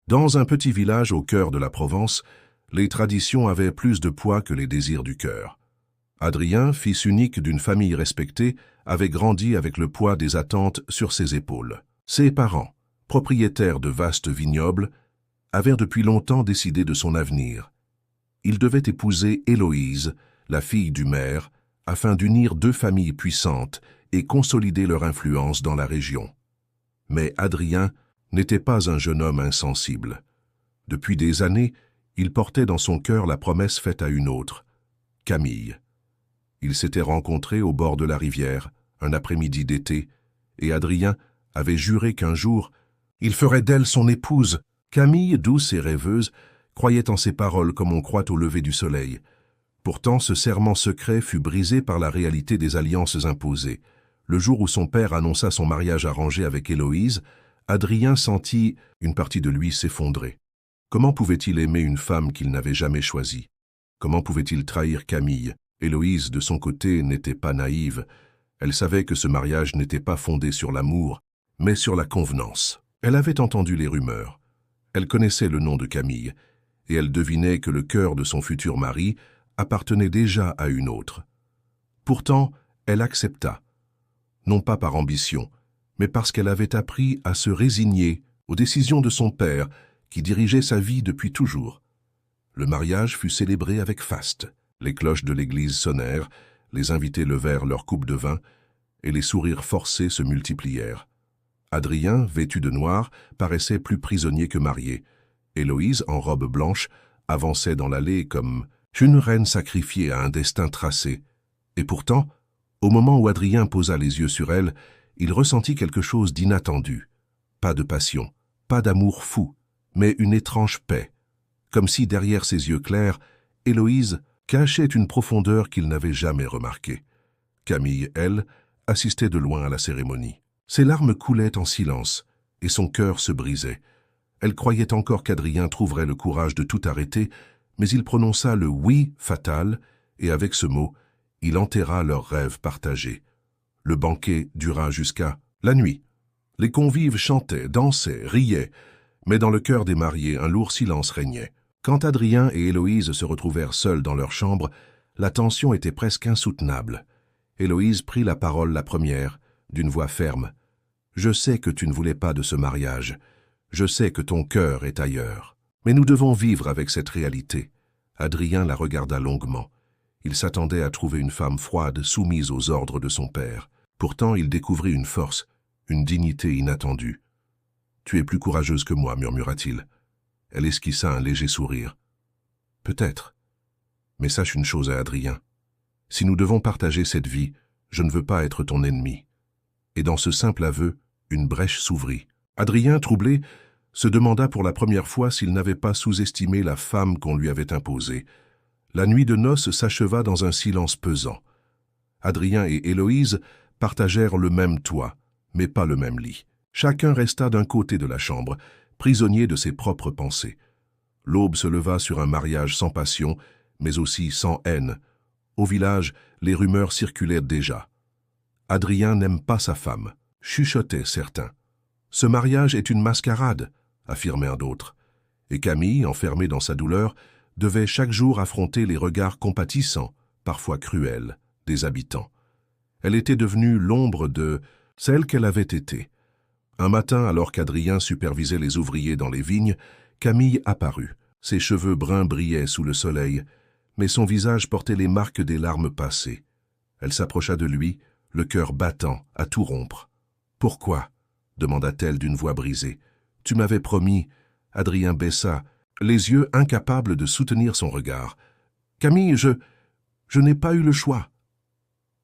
Dans un petit village au cœur de la Provence, les traditions avaient plus de poids que les désirs du cœur. Adrien, fils unique d'une famille respectée, avait grandi avec le poids des attentes sur ses épaules. Ses parents, propriétaires de vastes vignobles, avaient depuis longtemps décidé de son avenir. Il devait épouser Héloïse, la fille du maire, afin d'unir deux familles puissantes et consolider leur influence dans la région. Mais Adrien n'était pas un jeune homme insensible. Depuis des années, il portait dans son cœur la promesse faite à une autre, Camille. Ils s'étaient rencontrés au bord de la rivière, un après-midi d'été, et Adrien avait juré qu'un jour, il ferait d'elle son épouse. Camille, douce et rêveuse, croyait en ses paroles comme on croit au lever du soleil. Pourtant, ce serment secret fut brisé par la réalité des alliances imposées. Le jour où son père annonça son mariage arrangé avec Héloïse, Adrien sentit une partie de lui s'effondrer. Comment pouvait-il aimer une femme qu'il n'avait jamais choisie? Comment pouvait-il trahir Camille? Héloïse, de son côté, n'était pas naïve. Elle savait que ce mariage n'était pas fondé sur l'amour, mais sur la convenance. Elle avait entendu les rumeurs. Elle connaissait le nom de Camille, et elle devinait que le cœur de son futur mari appartenait déjà à une autre. Pourtant, elle accepta, non pas par ambition, mais parce qu'elle avait appris à se résigner aux décisions de son père, qui dirigeait sa vie depuis toujours. Le mariage fut célébré avec faste. Les cloches de l'église sonnèrent, les invités levèrent leur coupe de vin, et les sourires forcés se multiplièrent. Adrien, vêtu de noir, paraissait plus prisonnier que marié. Héloïse, en robe blanche, avançait dans l'allée comme une reine sacrifiée à un destin tracé. Et pourtant, au moment où Adrien posa les yeux sur elle, il ressentit quelque chose d'inattendu. Pas de passion, pas d'amour fou, mais une étrange paix. Comme si derrière ses yeux clairs, Héloïse cachait une profondeur qu'il n'avait jamais remarquée. Camille, elle, assistait de loin à la cérémonie. Ses larmes coulaient en silence, et son cœur se brisait. Elle croyait encore qu'Adrien trouverait le courage de tout arrêter, mais il prononça le « oui » fatal, et avec ce mot, il enterra leurs rêves partagés. Le banquet dura jusqu'à la nuit. Les convives chantaient, dansaient, riaient, mais dans le cœur des mariés, un lourd silence régnait. Quand Adrien et Héloïse se retrouvèrent seuls dans leur chambre, la tension était presque insoutenable. Héloïse prit la parole la première, d'une voix ferme. « Je sais que tu ne voulais pas de ce mariage. Je sais que ton cœur est ailleurs. Mais nous devons vivre avec cette réalité. » Adrien la regarda longuement. Il s'attendait à trouver une femme froide, soumise aux ordres de son père. Pourtant, il découvrit une force, une dignité inattendue. « Tu es plus courageuse que moi, murmura-t-il. » Elle esquissa un léger sourire. « Peut-être. Mais sache une chose à Adrien. Si nous devons partager cette vie, je ne veux pas être ton ennemi. » Et dans ce simple aveu, une brèche s'ouvrit. Adrien, troublé, se demanda pour la première fois s'il n'avait pas sous-estimé la femme qu'on lui avait imposée. La nuit de noces s'acheva dans un silence pesant. Adrien et Héloïse partagèrent le même toit, mais pas le même lit. Chacun resta d'un côté de la chambre, prisonnier de ses propres pensées. L'aube se leva sur un mariage sans passion, mais aussi sans haine. Au village, les rumeurs circulaient déjà. Adrien n'aime pas sa femme, chuchotaient certains. Ce mariage est une mascarade, affirmèrent d'autres. Et Camille, enfermée dans sa douleur, devait chaque jour affronter les regards compatissants, parfois cruels, des habitants. Elle était devenue l'ombre de celle qu'elle avait été. Un matin, alors qu'Adrien supervisait les ouvriers dans les vignes, Camille apparut. Ses cheveux bruns brillaient sous le soleil, mais son visage portait les marques des larmes passées. Elle s'approcha de lui, le cœur battant, à tout rompre. « Pourquoi ?» demanda-t-elle d'une voix brisée. « Tu m'avais promis. » Adrien baissa, les yeux incapables de soutenir son regard. « Camille, je n'ai pas eu le choix. »«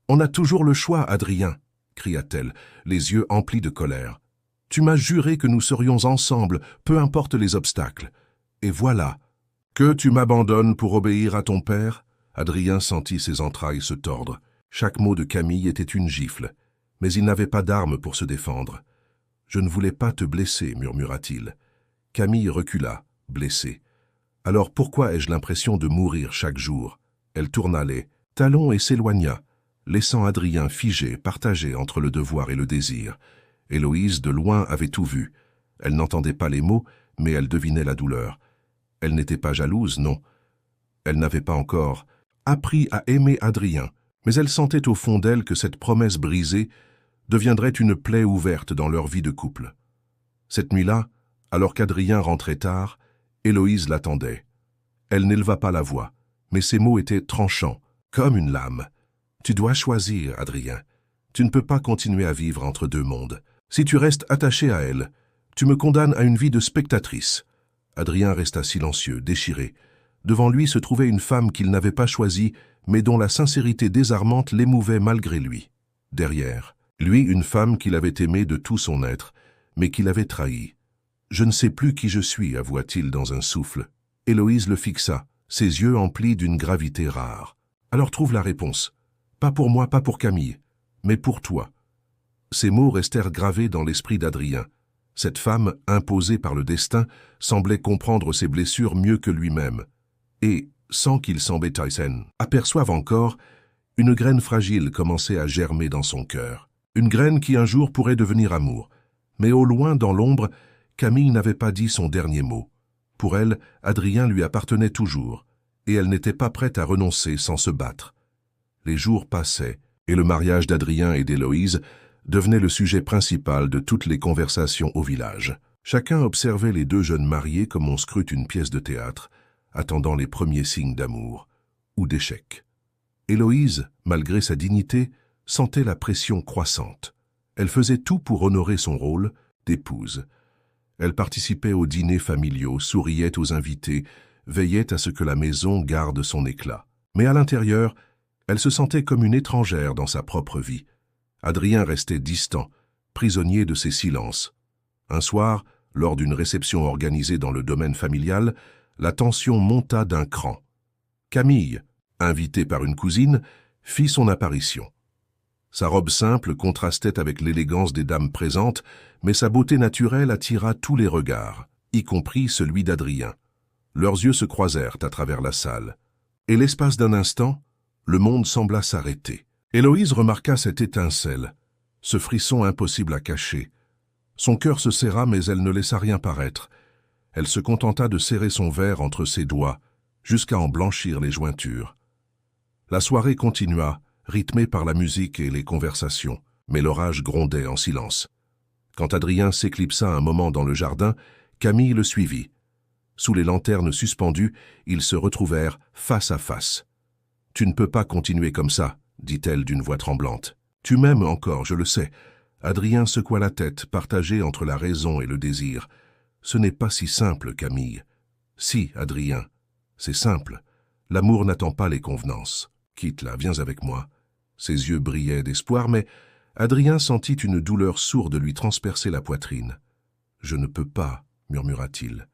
On a toujours le choix, Adrien, » cria-t-elle, les yeux emplis de colère. « Tu m'as juré que nous serions ensemble, peu importe les obstacles. Et voilà. Que tu m'abandonnes pour obéir à ton père ?» Adrien sentit ses entrailles se tordre. Chaque mot de Camille était une gifle, mais il n'avait pas d'arme pour se défendre. « Je ne voulais pas te blesser, » murmura-t-il. Camille recula, blessée. « Alors pourquoi ai-je l'impression de mourir chaque jour ?» Elle tourna les talons et s'éloigna, laissant Adrien figé, partagé entre le devoir et le désir. Héloïse, de loin, avait tout vu. Elle n'entendait pas les mots, mais elle devinait la douleur. Elle n'était pas jalouse, non. Elle n'avait pas encore appris à aimer Adrien, mais elle sentait au fond d'elle que cette promesse brisée deviendrait une plaie ouverte dans leur vie de couple. Cette nuit-là, alors qu'Adrien rentrait tard, Héloïse l'attendait. Elle n'éleva pas la voix, mais ses mots étaient tranchants, comme une lame. « Tu dois choisir, Adrien. Tu ne peux pas continuer à vivre entre deux mondes. Si tu restes attaché à elle, tu me condamnes à une vie de spectatrice. » Adrien resta silencieux, déchiré. Devant lui se trouvait une femme qu'il n'avait pas choisie, mais dont la sincérité désarmante l'émouvait malgré lui. Derrière, lui, une femme qu'il avait aimée de tout son être, mais qu'il avait trahie. « Je ne sais plus qui je suis », avoua-t-il dans un souffle. Héloïse le fixa, ses yeux emplis d'une gravité rare. « Alors trouve la réponse. Pas pour moi, pas pour Camille, mais pour toi. » Ces mots restèrent gravés dans l'esprit d'Adrien. Cette femme, imposée par le destin, semblait comprendre ses blessures mieux que lui-même. Et, sans qu'il s'embêtât, aperçoive encore, une graine fragile commençait à germer dans son cœur. Une graine qui un jour pourrait devenir amour. Mais au loin, dans l'ombre, Camille n'avait pas dit son dernier mot. Pour elle, Adrien lui appartenait toujours, et elle n'était pas prête à renoncer sans se battre. Les jours passaient, et le mariage d'Adrien et d'Héloïse devenait le sujet principal de toutes les conversations au village. Chacun observait les deux jeunes mariés comme on scrute une pièce de théâtre, attendant les premiers signes d'amour ou d'échec. Héloïse, malgré sa dignité, sentait la pression croissante. Elle faisait tout pour honorer son rôle d'épouse. Elle participait aux dîners familiaux, souriait aux invités, veillait à ce que la maison garde son éclat. Mais à l'intérieur, elle se sentait comme une étrangère dans sa propre vie. Adrien restait distant, prisonnier de ses silences. Un soir, lors d'une réception organisée dans le domaine familial, la tension monta d'un cran. Camille, invitée par une cousine, fit son apparition. Sa robe simple contrastait avec l'élégance des dames présentes, mais sa beauté naturelle attira tous les regards, y compris celui d'Adrien. Leurs yeux se croisèrent à travers la salle. Et l'espace d'un instant, le monde sembla s'arrêter. Héloïse remarqua cette étincelle, ce frisson impossible à cacher. Son cœur se serra, mais elle ne laissa rien paraître. Elle se contenta de serrer son verre entre ses doigts, jusqu'à en blanchir les jointures. La soirée continua, rythmée par la musique et les conversations, mais l'orage grondait en silence. Quand Adrien s'éclipsa un moment dans le jardin, Camille le suivit. Sous les lanternes suspendues, ils se retrouvèrent face à face. « Tu ne peux pas continuer comme ça », dit-elle d'une voix tremblante. « Tu m'aimes encore, je le sais. » Adrien secoua la tête, partagé entre la raison et le désir. « Ce n'est pas si simple, Camille. »« Si, Adrien, c'est simple. L'amour n'attend pas les convenances. Quitte-la, viens avec moi. » Ses yeux brillaient d'espoir, mais Adrien sentit une douleur sourde lui transpercer la poitrine. « Je ne peux pas, » murmura-t-il.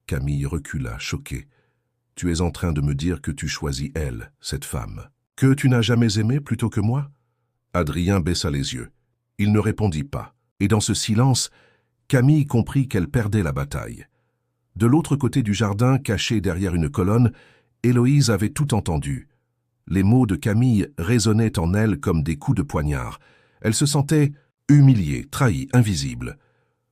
Camille recula, choquée. « Tu es en train de me dire que tu choisis elle, cette femme. Que tu n'as jamais aimé plutôt que moi ?» Adrien baissa les yeux. Il ne répondit pas. Et dans ce silence, Camille comprit qu'elle perdait la bataille. De l'autre côté du jardin, caché derrière une colonne, Héloïse avait tout entendu. Les mots de Camille résonnaient en elle comme des coups de poignard. Elle se sentait humiliée, trahie, invisible.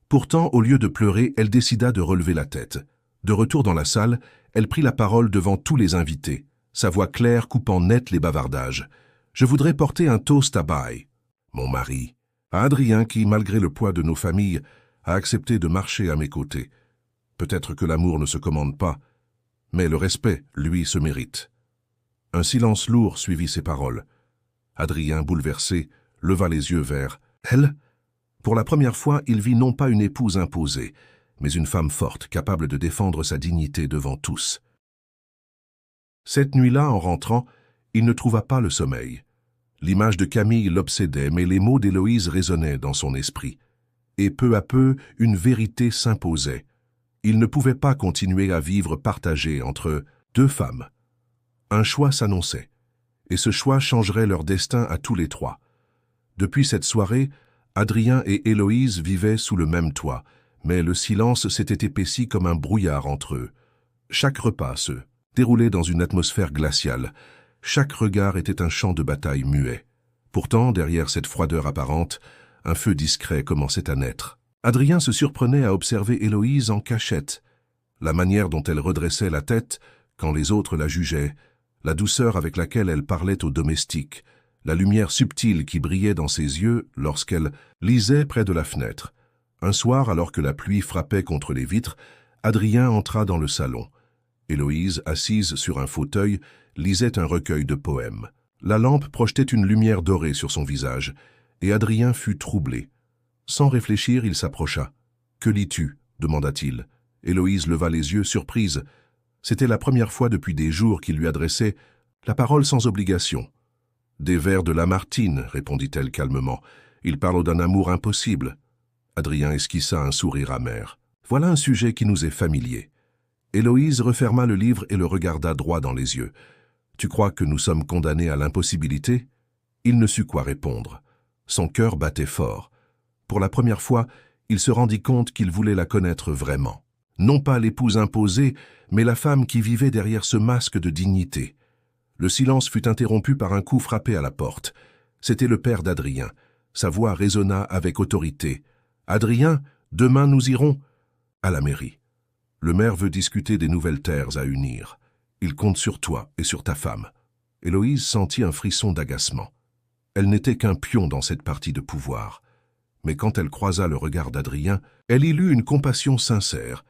Pourtant, au lieu de pleurer, elle décida de relever la tête. De retour dans la salle, elle prit la parole devant tous les invités, sa voix claire coupant net les bavardages. « Je voudrais porter un toast à Baï, mon mari, à Adrien qui, malgré le poids de nos familles, a accepté de marcher à mes côtés. Peut-être que l'amour ne se commande pas, mais le respect, lui, se mérite. » Un silence lourd suivit ces paroles. Adrien, bouleversé, leva les yeux vers elle. Pour la première fois, il vit non pas une épouse imposée, mais une femme forte, capable de défendre sa dignité devant tous. Cette nuit-là, en rentrant, il ne trouva pas le sommeil. L'image de Camille l'obsédait, mais les mots d'Héloïse résonnaient dans son esprit. Et peu à peu, une vérité s'imposait. Il ne pouvait pas continuer à vivre partagé entre deux femmes. Un choix s'annonçait, et ce choix changerait leur destin à tous les trois. Depuis cette soirée, Adrien et Héloïse vivaient sous le même toit, mais le silence s'était épaissi comme un brouillard entre eux. Chaque repas se déroulait dans une atmosphère glaciale. Chaque regard était un champ de bataille muet. Pourtant, derrière cette froideur apparente, un feu discret commençait à naître. Adrien se surprenait à observer Héloïse en cachette, La manière dont elle redressait la tête quand les autres la jugeaient, la douceur avec laquelle elle parlait aux domestiques, la lumière subtile qui brillait dans ses yeux lorsqu'elle lisait près de la fenêtre. Un soir, alors que la pluie frappait contre les vitres, Adrien entra dans le salon. Héloïse, assise sur un fauteuil, lisait un recueil de poèmes. La lampe projetait une lumière dorée sur son visage, et Adrien fut troublé. Sans réfléchir, il s'approcha. « Que lis-tu » demanda-t-il. Héloïse leva les yeux, surprise. C'était la première fois depuis des jours qu'il lui adressait la parole sans obligation. « Des vers de Lamartine » répondit-elle calmement. « Il parle d'un amour impossible. » Adrien esquissa un sourire amer. « Voilà un sujet qui nous est familier. » Héloïse referma le livre et le regarda droit dans les yeux. « Tu crois que nous sommes condamnés à l'impossibilité ?» Il ne sut quoi répondre. Son cœur battait fort. Pour la première fois, il se rendit compte qu'il voulait la connaître vraiment. Non pas l'épouse imposée, mais la femme qui vivait derrière ce masque de dignité. Le silence fut interrompu par un coup frappé à la porte. C'était le père d'Adrien. Sa voix résonna avec autorité. « Adrien, demain nous irons à la mairie. Le maire veut discuter des nouvelles terres à unir. Il compte sur toi et sur ta femme. » Héloïse sentit un frisson d'agacement. Elle n'était qu'un pion dans cette partie de pouvoir. Mais quand elle croisa le regard d'Adrien, elle y lut une compassion sincère.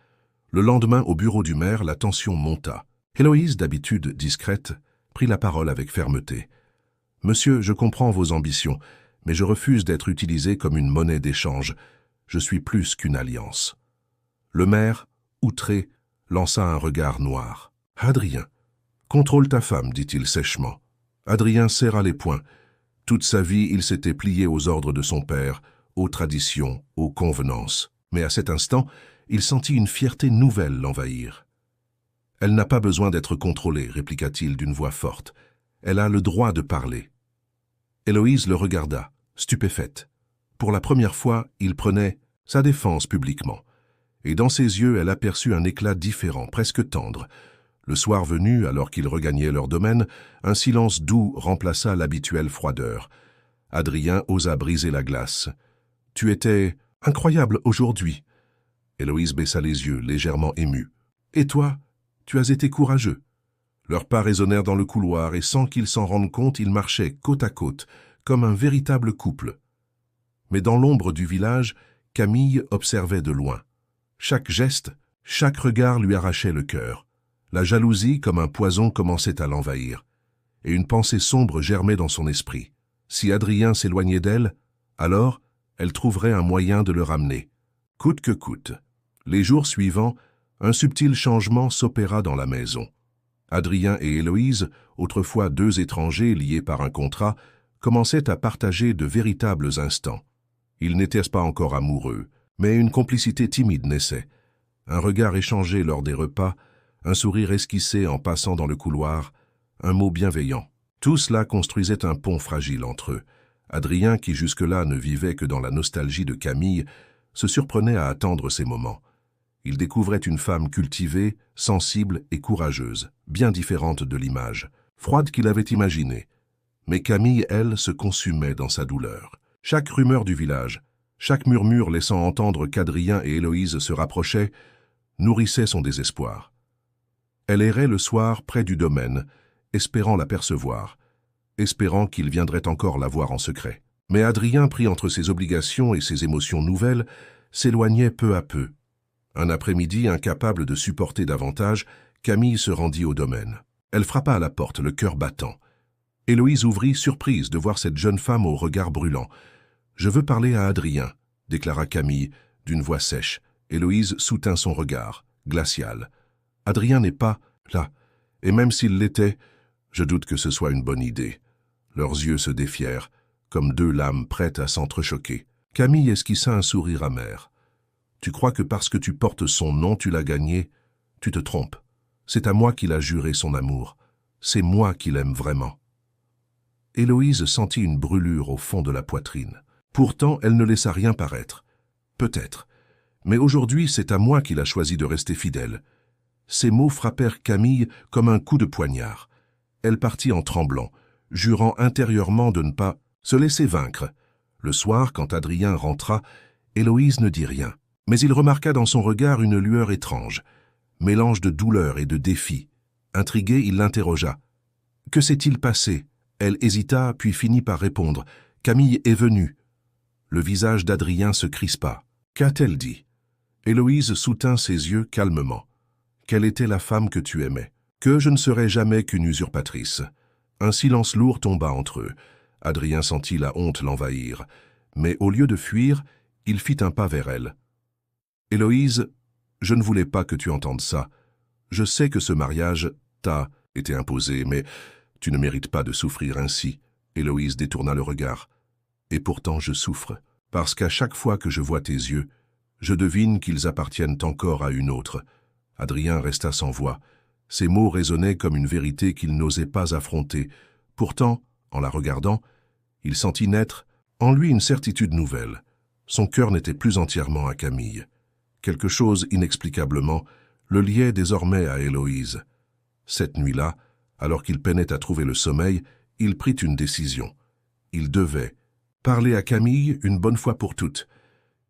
Le lendemain, au bureau du maire, la tension monta. Héloïse, d'habitude discrète, prit la parole avec fermeté. « Monsieur, je comprends vos ambitions, mais je refuse d'être utilisé comme une monnaie d'échange. Je suis plus qu'une alliance. » Le maire, outré, lança un regard noir. « Adrien, contrôle ta femme, dit-il sèchement. » Adrien serra les poings. Toute sa vie, il s'était plié aux ordres de son père, aux traditions, aux convenances. Mais à cet instant, il sentit une fierté nouvelle l'envahir. « Elle n'a pas besoin d'être contrôlée, répliqua-t-il d'une voix forte. Elle a le droit de parler. » Héloïse le regarda, stupéfaite. Pour la première fois, il prenait sa défense publiquement. Et dans ses yeux, elle aperçut un éclat différent, presque tendre. Le soir venu, alors qu'ils regagnaient leur domaine, un silence doux remplaça l'habituelle froideur. Adrien osa briser la glace. « Tu étais incroyable aujourd'hui. » Héloïse baissa les yeux, légèrement émue. « Et toi, tu as été courageux. » Leurs pas résonnèrent dans le couloir et sans qu'ils s'en rendent compte, ils marchaient côte à côte, comme un véritable couple. Mais dans l'ombre du village, Camille observait de loin. Chaque geste, chaque regard lui arrachait le cœur. La jalousie, comme un poison, commençait à l'envahir. Et une pensée sombre germait dans son esprit. Si Adrien s'éloignait d'elle, alors elle trouverait un moyen de le ramener, coûte que coûte. Les jours suivants, un subtil changement s'opéra dans la maison. Adrien et Héloïse, autrefois deux étrangers liés par un contrat, commençaient à partager de véritables instants. Ils n'étaient pas encore amoureux, mais une complicité timide naissait. Un regard échangé lors des repas, un sourire esquissé en passant dans le couloir, un mot bienveillant. Tout cela construisait un pont fragile entre eux. Adrien, qui jusque-là ne vivait que dans la nostalgie de Camille, se surprenait à attendre ces moments. Il découvrait une femme cultivée, sensible et courageuse, bien différente de l'image, froide qu'il avait imaginée. Mais Camille, elle, se consumait dans sa douleur. Chaque rumeur du village, chaque murmure laissant entendre qu'Adrien et Héloïse se rapprochaient, nourrissait son désespoir. Elle errait le soir près du domaine, espérant l'apercevoir, espérant qu'il viendrait encore la voir en secret. Mais Adrien, pris entre ses obligations et ses émotions nouvelles, s'éloignait peu à peu. Un après-midi, incapable de supporter davantage, Camille se rendit au domaine. Elle frappa à la porte, le cœur battant. Héloïse ouvrit, surprise de voir cette jeune femme au regard brûlant. « Je veux parler à Adrien », déclara Camille, d'une voix sèche. Héloïse soutint son regard, glacial. « Adrien n'est pas là, et même s'il l'était, je doute que ce soit une bonne idée. » Leurs yeux se défièrent, comme deux lames prêtes à s'entrechoquer. Camille esquissa un sourire amer. « Tu crois que parce que tu portes son nom, tu l'as gagné? Tu te trompes. C'est à moi qu'il a juré son amour. C'est moi qui l'aime vraiment. » Héloïse sentit une brûlure au fond de la poitrine. Pourtant, elle ne laissa rien paraître. Peut-être. Mais aujourd'hui, c'est à moi qu'il a choisi de rester fidèle. Ces mots frappèrent Camille comme un coup de poignard. Elle partit en tremblant, jurant intérieurement de ne pas se laisser vaincre. Le soir, quand Adrien rentra, Héloïse ne dit rien. Mais il remarqua dans son regard une lueur étrange. mélange de douleur et de défi. Intrigué, il l'interrogea. « Que s'est-il passé ?» Elle hésita, puis finit par répondre. « Camille est venue. » Le visage d'Adrien se crispa. Qu'a-t-elle dit? Héloïse soutint ses yeux calmement. Quelle était la femme que tu aimais? Que je ne serais jamais qu'une usurpatrice. Un silence lourd tomba entre eux. Adrien sentit la honte l'envahir. Mais au lieu de fuir, il fit un pas vers elle. « Héloïse, je ne voulais pas que tu entendes ça. Je sais que ce mariage t'a été imposé, mais tu ne mérites pas de souffrir ainsi. » Héloïse détourna le regard. « Et pourtant je souffre, parce qu'à chaque fois que je vois tes yeux, je devine qu'ils appartiennent encore à une autre. » Adrien resta sans voix. Ses mots résonnaient comme une vérité qu'il n'osait pas affronter. Pourtant, en la regardant, il sentit naître en lui une certitude nouvelle. Son cœur n'était plus entièrement à Camille. Quelque chose, inexplicablement, le liait désormais à Héloïse. Cette nuit-là, alors qu'il peinait à trouver le sommeil, il prit une décision. Il devait parler à Camille une bonne fois pour toutes.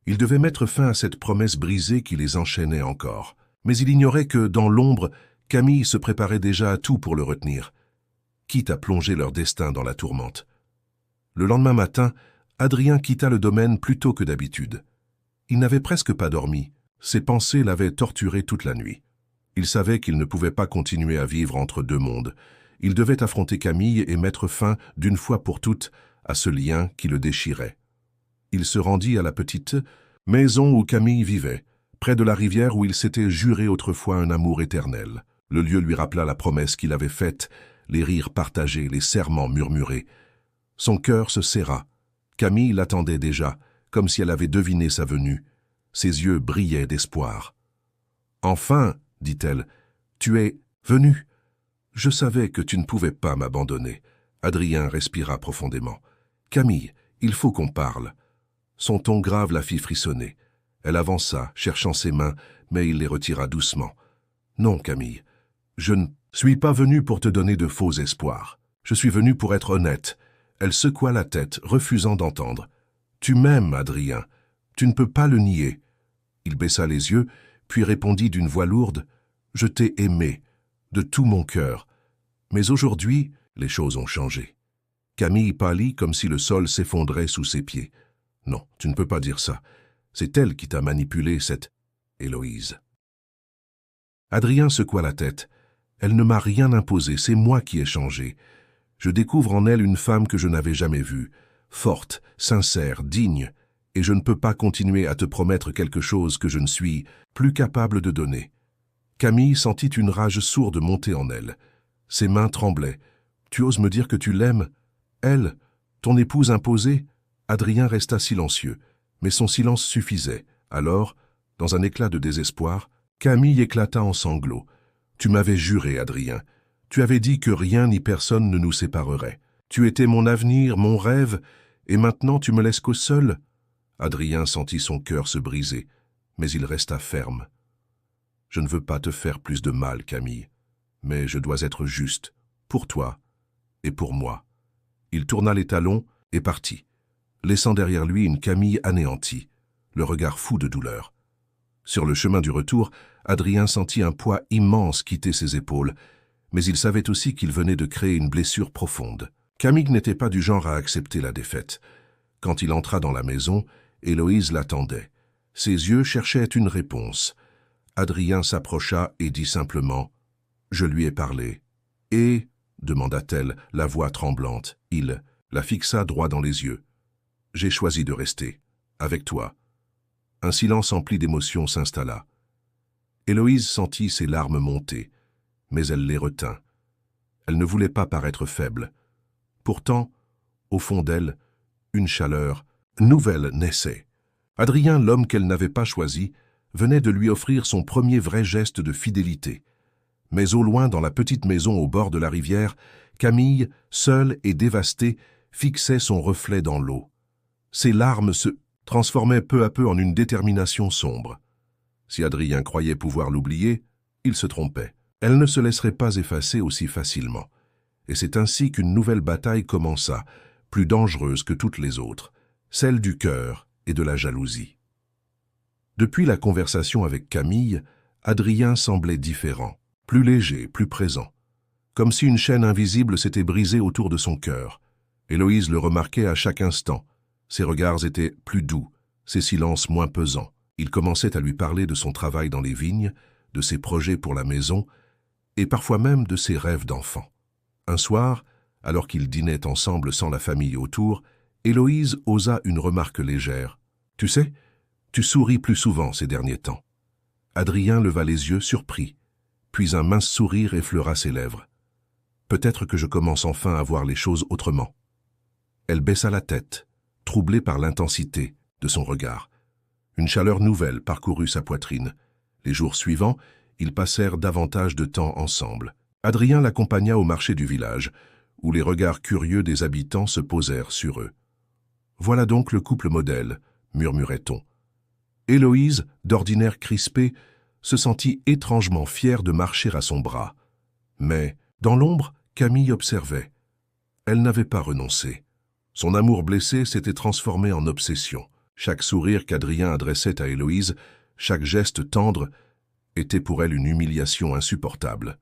Il devait mettre fin à cette promesse brisée qui les enchaînait encore. Mais il ignorait que, dans l'ombre, Camille se préparait déjà à tout pour le retenir, quitte à plonger leur destin dans la tourmente. Le lendemain matin, Adrien quitta le domaine plus tôt que d'habitude. Il n'avait presque pas dormi. Ses pensées l'avaient torturé toute la nuit. Il savait qu'il ne pouvait pas continuer à vivre entre deux mondes. Il devait affronter Camille et mettre fin, d'une fois pour toutes, à ce lien qui le déchirait. Il se rendit à la petite maison où Camille vivait, près de la rivière où il s'était juré autrefois un amour éternel. Le lieu lui rappela la promesse qu'il avait faite, les rires partagés, les serments murmurés. Son cœur se serra. Camille l'attendait déjà, comme si elle avait deviné sa venue. Ses yeux brillaient d'espoir. « Enfin, dit-elle, tu es venu. Je savais que tu ne pouvais pas m'abandonner. » Adrien respira profondément. « Camille, il faut qu'on parle. » Son ton grave la fit frissonner. Elle avança, cherchant ses mains, mais il les retira doucement. « Non, Camille, je ne suis pas venu pour te donner de faux espoirs. Je suis venu pour être honnête. » Elle secoua la tête, refusant d'entendre. « Tu m'aimes, Adrien. Tu ne peux pas le nier. » Il baissa les yeux, puis répondit d'une voix lourde. « Je t'ai aimé, de tout mon cœur. Mais aujourd'hui, les choses ont changé. » Camille pâlit comme si le sol s'effondrait sous ses pieds. « Non, tu ne peux pas dire ça. C'est elle qui t'a manipulé, cette Héloïse. » Adrien secoua la tête. « Elle ne m'a rien imposé, c'est moi qui ai changé. Je découvre en elle une femme que je n'avais jamais vue, forte, sincère, digne, et je ne peux pas continuer à te promettre quelque chose que je ne suis plus capable de donner. » Camille sentit une rage sourde monter en elle. Ses mains tremblaient. « Tu oses me dire que tu l'aimes? Elle, ton épouse imposée ?» Adrien resta silencieux, mais son silence suffisait. Alors, dans un éclat de désespoir, Camille éclata en sanglots. « Tu m'avais juré, Adrien. Tu avais dit que rien ni personne ne nous séparerait. Tu étais mon avenir, mon rêve, et maintenant tu me laisses qu'au seul ?» Adrien sentit son cœur se briser, mais il resta ferme. « Je ne veux pas te faire plus de mal, Camille, mais je dois être juste, pour toi et pour moi. » Il tourna les talons et partit, laissant derrière lui une Camille anéantie, le regard fou de douleur. Sur le chemin du retour, Adrien sentit un poids immense quitter ses épaules, mais il savait aussi qu'il venait de créer une blessure profonde. Camille n'était pas du genre à accepter la défaite. Quand il entra dans la maison, Héloïse l'attendait. Ses yeux cherchaient une réponse. Adrien s'approcha et dit simplement « Je lui ai parlé. »« Et ?» demanda-t-elle, la voix tremblante. Il la fixa droit dans les yeux. « J'ai choisi de rester. Avec toi. » Un silence empli d'émotion s'installa. Héloïse sentit ses larmes monter, mais elle les retint. Elle ne voulait pas paraître faible. Pourtant, au fond d'elle, une chaleur nouvelle naissait. Adrien, l'homme qu'elle n'avait pas choisi, venait de lui offrir son premier vrai geste de fidélité. Mais au loin, dans la petite maison au bord de la rivière, Camille, seule et dévastée, fixait son reflet dans l'eau. Ses larmes se transformaient peu à peu en une détermination sombre. Si Adrien croyait pouvoir l'oublier, il se trompait. Elle ne se laisserait pas effacer aussi facilement. Et c'est ainsi qu'une nouvelle bataille commença, plus dangereuse que toutes les autres, celle du cœur et de la jalousie. Depuis la conversation avec Camille, Adrien semblait différent, plus léger, plus présent. Comme si une chaîne invisible s'était brisée autour de son cœur. Héloïse le remarquait à chaque instant. Ses regards étaient plus doux, ses silences moins pesants. Il commençait à lui parler de son travail dans les vignes, de ses projets pour la maison, et parfois même de ses rêves d'enfant. Un soir, alors qu'ils dînaient ensemble sans la famille autour, Héloïse osa une remarque légère. « Tu sais, tu souris plus souvent ces derniers temps. » Adrien leva les yeux, surpris, puis un mince sourire effleura ses lèvres. « Peut-être que je commence enfin à voir les choses autrement. » Elle baissa la tête, troublée par l'intensité de son regard. Une chaleur nouvelle parcourut sa poitrine. Les jours suivants, ils passèrent davantage de temps ensemble. Adrien l'accompagna au marché du village, où les regards curieux des habitants se posèrent sur eux. « Voilà donc le couple modèle », murmurait-on. Héloïse, d'ordinaire crispée, se sentit étrangement fière de marcher à son bras. Mais, dans l'ombre, Camille observait. Elle n'avait pas renoncé. Son amour blessé s'était transformé en obsession. Chaque sourire qu'Adrien adressait à Héloïse, chaque geste tendre, était pour elle une humiliation insupportable.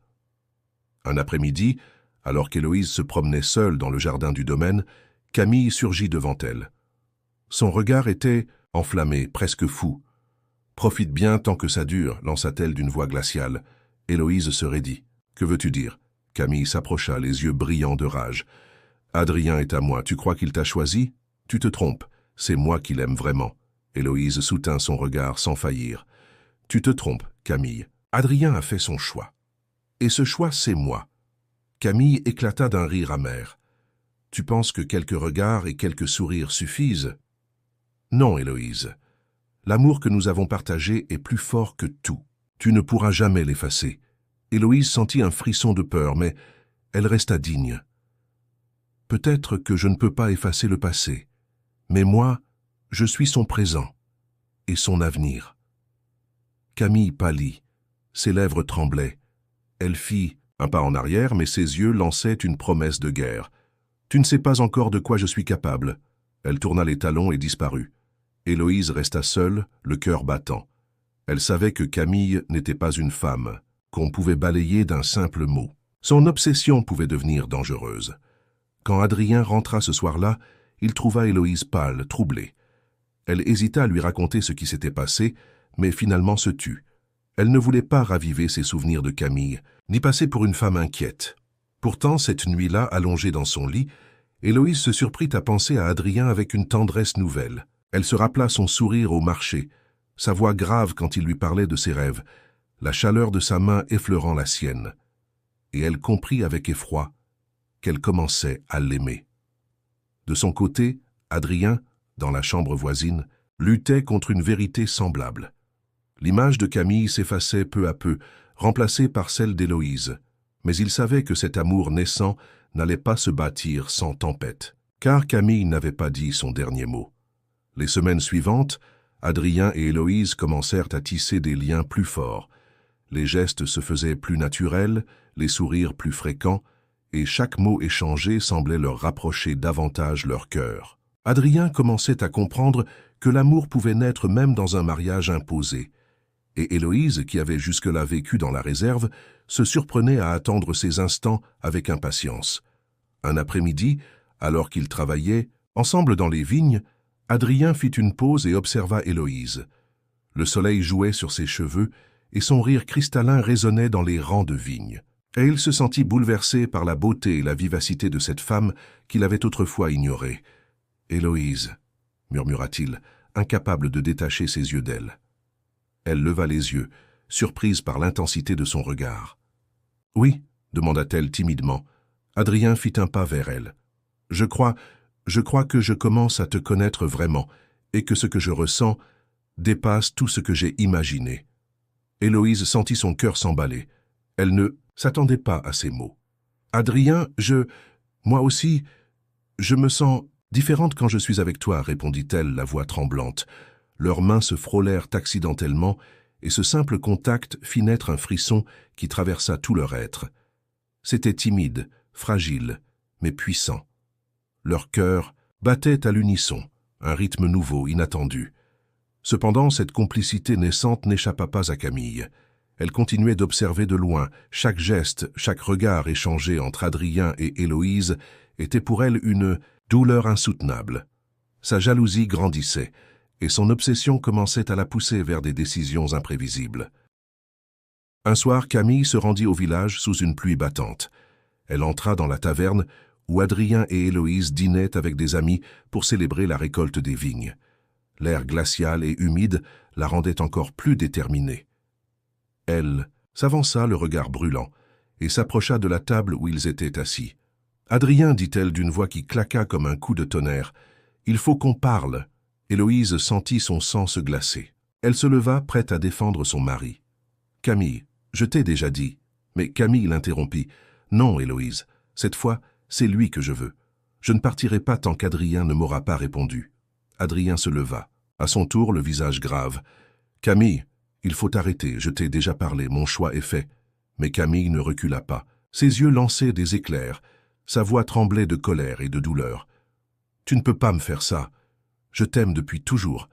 Un après-midi, alors qu'Héloïse se promenait seule dans le jardin du domaine, Camille surgit devant elle. Son regard était enflammé, presque fou. « Profite bien tant que ça dure », lança-t-elle d'une voix glaciale. Héloïse se raidit. « Que veux-tu dire ?» Camille s'approcha, les yeux brillants de rage. « Adrien est à moi, tu crois qu'il t'a choisi ? Tu te trompes, c'est moi qui l'aime vraiment. » Héloïse soutint son regard sans faillir. « Tu te trompes, Camille. Adrien a fait son choix. Et ce choix, c'est moi. » Camille éclata d'un rire amer. « Tu penses que quelques regards et quelques sourires suffisent ? Non, Héloïse. L'amour que nous avons partagé est plus fort que tout. Tu ne pourras jamais l'effacer. » Héloïse sentit un frisson de peur, mais elle resta digne. « Peut-être que je ne peux pas effacer le passé, mais moi, je suis son présent et son avenir. » Camille pâlit, ses lèvres tremblaient. Elle fit un pas en arrière, mais ses yeux lançaient une promesse de guerre. « Tu ne sais pas encore de quoi je suis capable. » Elle tourna les talons et disparut. Héloïse resta seule, le cœur battant. Elle savait que Camille n'était pas une femme, qu'on pouvait balayer d'un simple mot. Son obsession pouvait devenir dangereuse. Quand Adrien rentra ce soir-là, il trouva Héloïse pâle, troublée. Elle hésita à lui raconter ce qui s'était passé, mais finalement se tut. Elle ne voulait pas raviver ses souvenirs de Camille, ni passer pour une femme inquiète. Pourtant, cette nuit-là, allongée dans son lit, Héloïse se surprit à penser à Adrien avec une tendresse nouvelle. Elle se rappela son sourire au marché, sa voix grave quand il lui parlait de ses rêves, la chaleur de sa main effleurant la sienne. Et elle comprit avec effroi qu'elle commençait à l'aimer. De son côté, Adrien, dans la chambre voisine, luttait contre une vérité semblable. L'image de Camille s'effaçait peu à peu, remplacée par celle d'Héloïse. Mais il savait que cet amour naissant n'allait pas se bâtir sans tempête, car Camille n'avait pas dit son dernier mot. Les semaines suivantes, Adrien et Héloïse commencèrent à tisser des liens plus forts. Les gestes se faisaient plus naturels, les sourires plus fréquents, et chaque mot échangé semblait leur rapprocher davantage leur cœur. Adrien commençait à comprendre que l'amour pouvait naître même dans un mariage imposé. Et Héloïse, qui avait jusque-là vécu dans la réserve, se surprenait à attendre ces instants avec impatience. Un après-midi, alors qu'ils travaillaient, ensemble dans les vignes, Adrien fit une pause et observa Héloïse. Le soleil jouait sur ses cheveux et son rire cristallin résonnait dans les rangs de vignes. Et il se sentit bouleversé par la beauté et la vivacité de cette femme qu'il avait autrefois ignorée. « Héloïse » murmura-t-il, incapable de détacher ses yeux d'elle. Elle leva les yeux, surprise par l'intensité de son regard. « Oui » demanda-t-elle timidement. Adrien fit un pas vers elle. « Je crois que je commence à te connaître vraiment et que ce que je ressens dépasse tout ce que j'ai imaginé. » Héloïse sentit son cœur s'emballer. Elle ne s'attendait pas à ces mots. « Adrien, moi aussi, je me sens différente quand je suis avec toi, » répondit-elle, la voix tremblante. Leurs mains se frôlèrent accidentellement et ce simple contact fit naître un frisson qui traversa tout leur être. C'était timide, fragile, mais puissant. Leur cœur battait à l'unisson, un rythme nouveau, inattendu. Cependant, cette complicité naissante n'échappa pas à Camille. Elle continuait d'observer de loin. Chaque geste, chaque regard échangé entre Adrien et Héloïse était pour elle une douleur insoutenable. Sa jalousie grandissait, et son obsession commençait à la pousser vers des décisions imprévisibles. Un soir, Camille se rendit au village sous une pluie battante. Elle entra dans la taverne où Adrien et Héloïse dînaient avec des amis pour célébrer la récolte des vignes. L'air glacial et humide la rendait encore plus déterminée. Elle s'avança le regard brûlant et s'approcha de la table où ils étaient assis. « Adrien, dit-elle d'une voix qui claqua comme un coup de tonnerre, il faut qu'on parle. » Héloïse sentit son sang se glacer. Elle se leva, prête à défendre son mari. « Camille, je t'ai déjà dit. » Mais Camille l'interrompit. « Non, Héloïse, cette fois, c'est lui que je veux. Je ne partirai pas tant qu'Adrien ne m'aura pas répondu. » Adrien se leva, à son tour le visage grave. « Camille, il faut arrêter, je t'ai déjà parlé, mon choix est fait. » Mais Camille ne recula pas. Ses yeux lançaient des éclairs. Sa voix tremblait de colère et de douleur. « Tu ne peux pas me faire ça. Je t'aime depuis toujours. »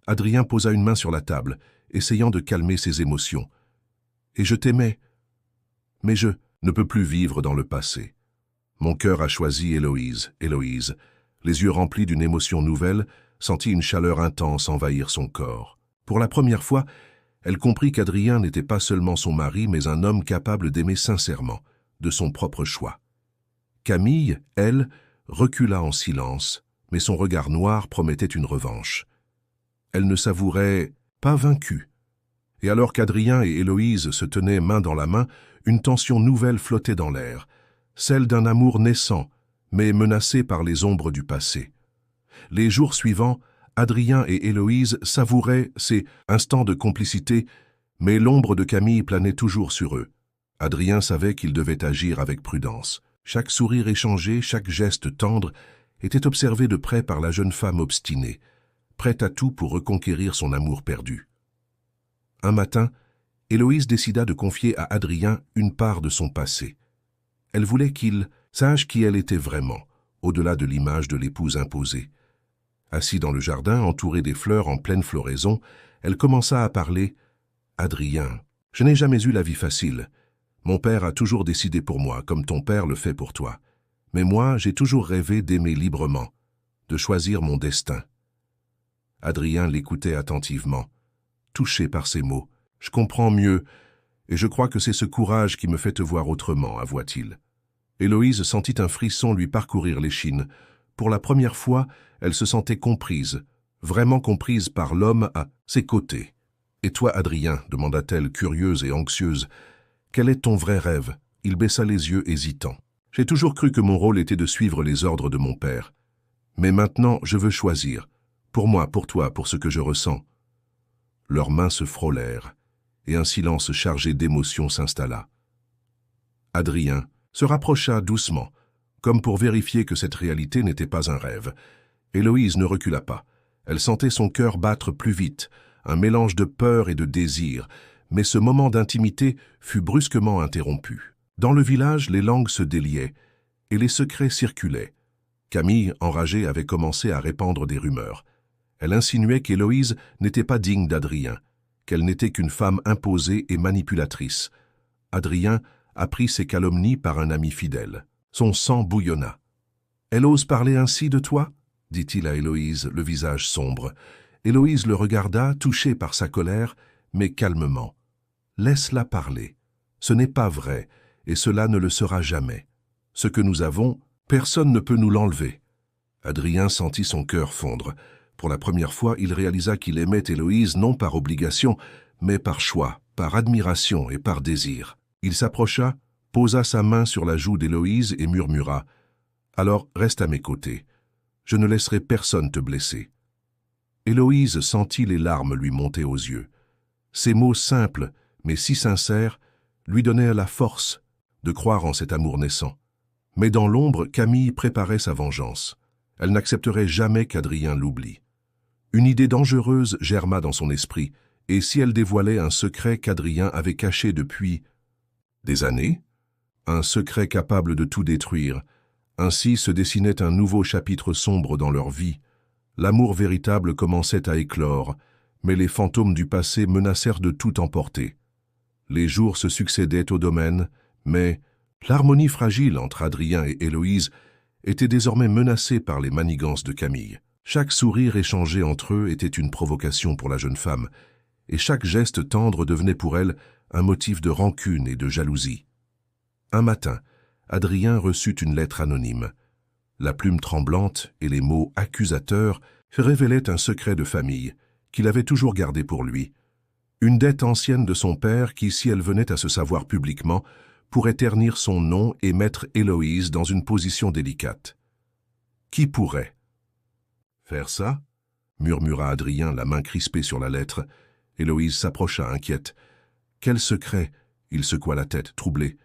Adrien posa une main sur la table, essayant de calmer ses émotions. « Et je t'aimais. Mais je ne peux plus vivre dans le passé. Mon cœur a choisi Héloïse. » Héloïse, les yeux remplis d'une émotion nouvelle, sentit une chaleur intense envahir son corps. Pour la première fois, elle comprit qu'Adrien n'était pas seulement son mari, mais un homme capable d'aimer sincèrement, de son propre choix. Camille, elle, recula en silence, mais son regard noir promettait une revanche. Elle ne s'avouerait pas vaincue. Et alors qu'Adrien et Héloïse se tenaient main dans la main, une tension nouvelle flottait dans l'air, celle d'un amour naissant, mais menacé par les ombres du passé. Les jours suivants, Adrien et Héloïse savouraient ces instants de complicité, mais l'ombre de Camille planait toujours sur eux. Adrien savait qu'il devait agir avec prudence. Chaque sourire échangé, chaque geste tendre était observé de près par la jeune femme obstinée, prête à tout pour reconquérir son amour perdu. Un matin, Héloïse décida de confier à Adrien une part de son passé. Elle voulait qu'il sache qui elle était vraiment, au-delà de l'image de l'épouse imposée. Assis dans le jardin, entouré des fleurs en pleine floraison, elle commença à parler. « Adrien, je n'ai jamais eu la vie facile. Mon père a toujours décidé pour moi, comme ton père le fait pour toi. Mais moi, j'ai toujours rêvé d'aimer librement, de choisir mon destin. » Adrien l'écoutait attentivement, touché par ses mots. « Je comprends mieux, et je crois que c'est ce courage qui me fait te voir autrement, » avoua-t-il. Héloïse sentit un frisson lui parcourir l'échine. Pour la première fois, elle se sentait comprise, vraiment comprise par l'homme à ses côtés. « Et toi, Adrien, demanda-t-elle, curieuse et anxieuse, quel est ton vrai rêve ?» Il baissa les yeux, hésitant. « J'ai toujours cru que mon rôle était de suivre les ordres de mon père. Mais maintenant, je veux choisir. Pour moi, pour toi, pour ce que je ressens. » Leurs mains se frôlèrent, et un silence chargé d'émotion s'installa. Adrien se rapprocha doucement, comme pour vérifier que cette réalité n'était pas un rêve. Héloïse ne recula pas. Elle sentait son cœur battre plus vite, un mélange de peur et de désir, mais ce moment d'intimité fut brusquement interrompu. Dans le village, les langues se déliaient, et les secrets circulaient. Camille, enragée, avait commencé à répandre des rumeurs. Elle insinuait qu'Héloïse n'était pas digne d'Adrien, qu'elle n'était qu'une femme imposée et manipulatrice. Adrien apprit ces calomnies par un ami fidèle. Son sang bouillonna. « Elle ose parler ainsi de toi ?» dit-il à Héloïse, le visage sombre. Héloïse le regarda, touchée par sa colère, mais calmement. « Laisse-la parler. Ce n'est pas vrai, et cela ne le sera jamais. Ce que nous avons, personne ne peut nous l'enlever. » Adrien sentit son cœur fondre. Pour la première fois, il réalisa qu'il aimait Héloïse non par obligation, mais par choix, par admiration et par désir. Il s'approcha, posa sa main sur la joue d'Héloïse et murmura « Alors reste à mes côtés. Je ne laisserai personne te blesser. » Héloïse sentit les larmes lui monter aux yeux. Ces mots simples, mais si sincères, lui donnaient la force de croire en cet amour naissant. Mais dans l'ombre, Camille préparait sa vengeance. Elle n'accepterait jamais qu'Adrien l'oublie. Une idée dangereuse germa dans son esprit, et si elle dévoilait un secret qu'Adrien avait caché depuis des années, un secret capable de tout détruire, ainsi se dessinait un nouveau chapitre sombre dans leur vie. L'amour véritable commençait à éclore, mais les fantômes du passé menacèrent de tout emporter. Les jours se succédaient au domaine, mais l'harmonie fragile entre Adrien et Héloïse était désormais menacée par les manigances de Camille. Chaque sourire échangé entre eux était une provocation pour la jeune femme, et chaque geste tendre devenait pour elle un motif de rancune et de jalousie. Un matin, Adrien reçut une lettre anonyme. La plume tremblante et les mots accusateurs révélaient un secret de famille qu'il avait toujours gardé pour lui. Une dette ancienne de son père qui, si elle venait à se savoir publiquement, pourrait ternir son nom et mettre Héloïse dans une position délicate. Qui pourrait faire ça? Murmura Adrien, la main crispée sur la lettre. Héloïse s'approcha, inquiète. Quel secret? Il secoua la tête, troublé.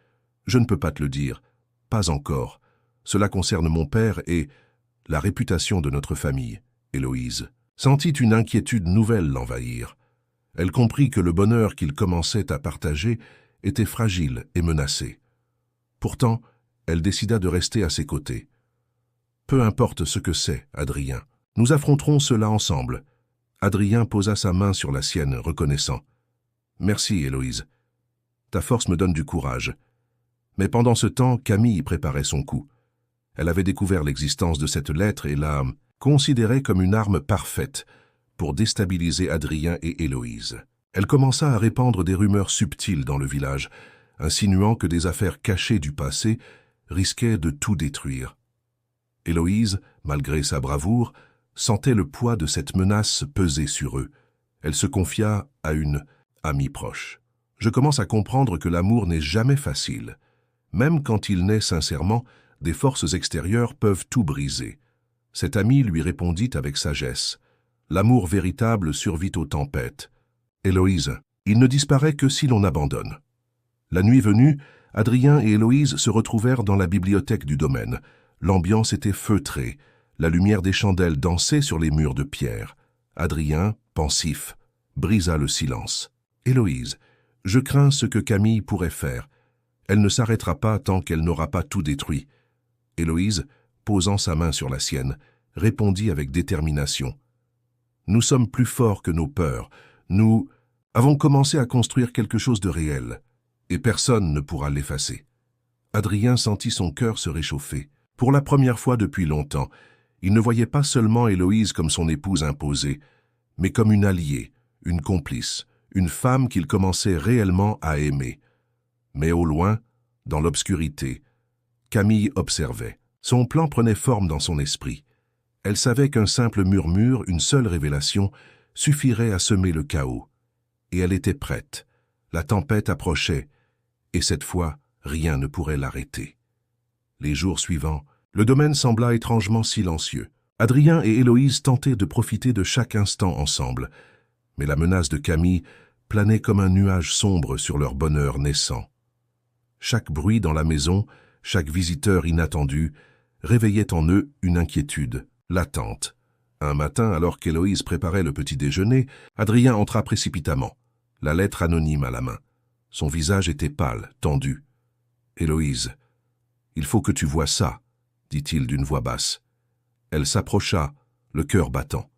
Je ne peux pas te le dire. Pas encore. Cela concerne mon père et la réputation de notre famille. Héloïse sentit une inquiétude nouvelle l'envahir. Elle comprit que le bonheur qu'il commençait à partager était fragile et menacé. Pourtant, elle décida de rester à ses côtés. Peu importe ce que c'est, Adrien. Nous affronterons cela ensemble. Adrien posa sa main sur la sienne, reconnaissant. Merci, Héloïse. Ta force me donne du courage. Mais pendant ce temps, Camille préparait son coup. Elle avait découvert l'existence de cette lettre et la considérait comme une arme parfaite pour déstabiliser Adrien et Héloïse. Elle commença à répandre des rumeurs subtiles dans le village, insinuant que des affaires cachées du passé risquaient de tout détruire. Héloïse, malgré sa bravoure, sentait le poids de cette menace peser sur eux. Elle se confia à une amie proche. « Je commence à comprendre que l'amour n'est jamais facile. Même quand il naît sincèrement, des forces extérieures peuvent tout briser. » Cette amie lui répondit avec sagesse. « L'amour véritable survit aux tempêtes. Héloïse, il ne disparaît que si l'on abandonne. » La nuit venue, Adrien et Héloïse se retrouvèrent dans la bibliothèque du domaine. L'ambiance était feutrée. La lumière des chandelles dansait sur les murs de pierre. Adrien, pensif, brisa le silence. « Héloïse, je crains ce que Camille pourrait faire. Elle ne s'arrêtera pas tant qu'elle n'aura pas tout détruit. » Héloïse, posant sa main sur la sienne, répondit avec détermination. « Nous sommes plus forts que nos peurs. Nous avons commencé à construire quelque chose de réel, et personne ne pourra l'effacer. » Adrien sentit son cœur se réchauffer. Pour la première fois depuis longtemps, il ne voyait pas seulement Héloïse comme son épouse imposée, mais comme une alliée, une complice, une femme qu'il commençait réellement à aimer. Mais au loin, dans l'obscurité, Camille observait. Son plan prenait forme dans son esprit. Elle savait qu'un simple murmure, une seule révélation, suffirait à semer le chaos. Et elle était prête. La tempête approchait, et cette fois, rien ne pourrait l'arrêter. Les jours suivants, le domaine sembla étrangement silencieux. Adrien et Héloïse tentaient de profiter de chaque instant ensemble, mais la menace de Camille planait comme un nuage sombre sur leur bonheur naissant. Chaque bruit dans la maison, chaque visiteur inattendu, réveillait en eux une inquiétude, latente. Un matin, alors qu'Héloïse préparait le petit déjeuner, Adrien entra précipitamment, la lettre anonyme à la main. Son visage était pâle, tendu. « Héloïse, il faut que tu vois ça, » dit-il d'une voix basse. Elle s'approcha, le cœur battant.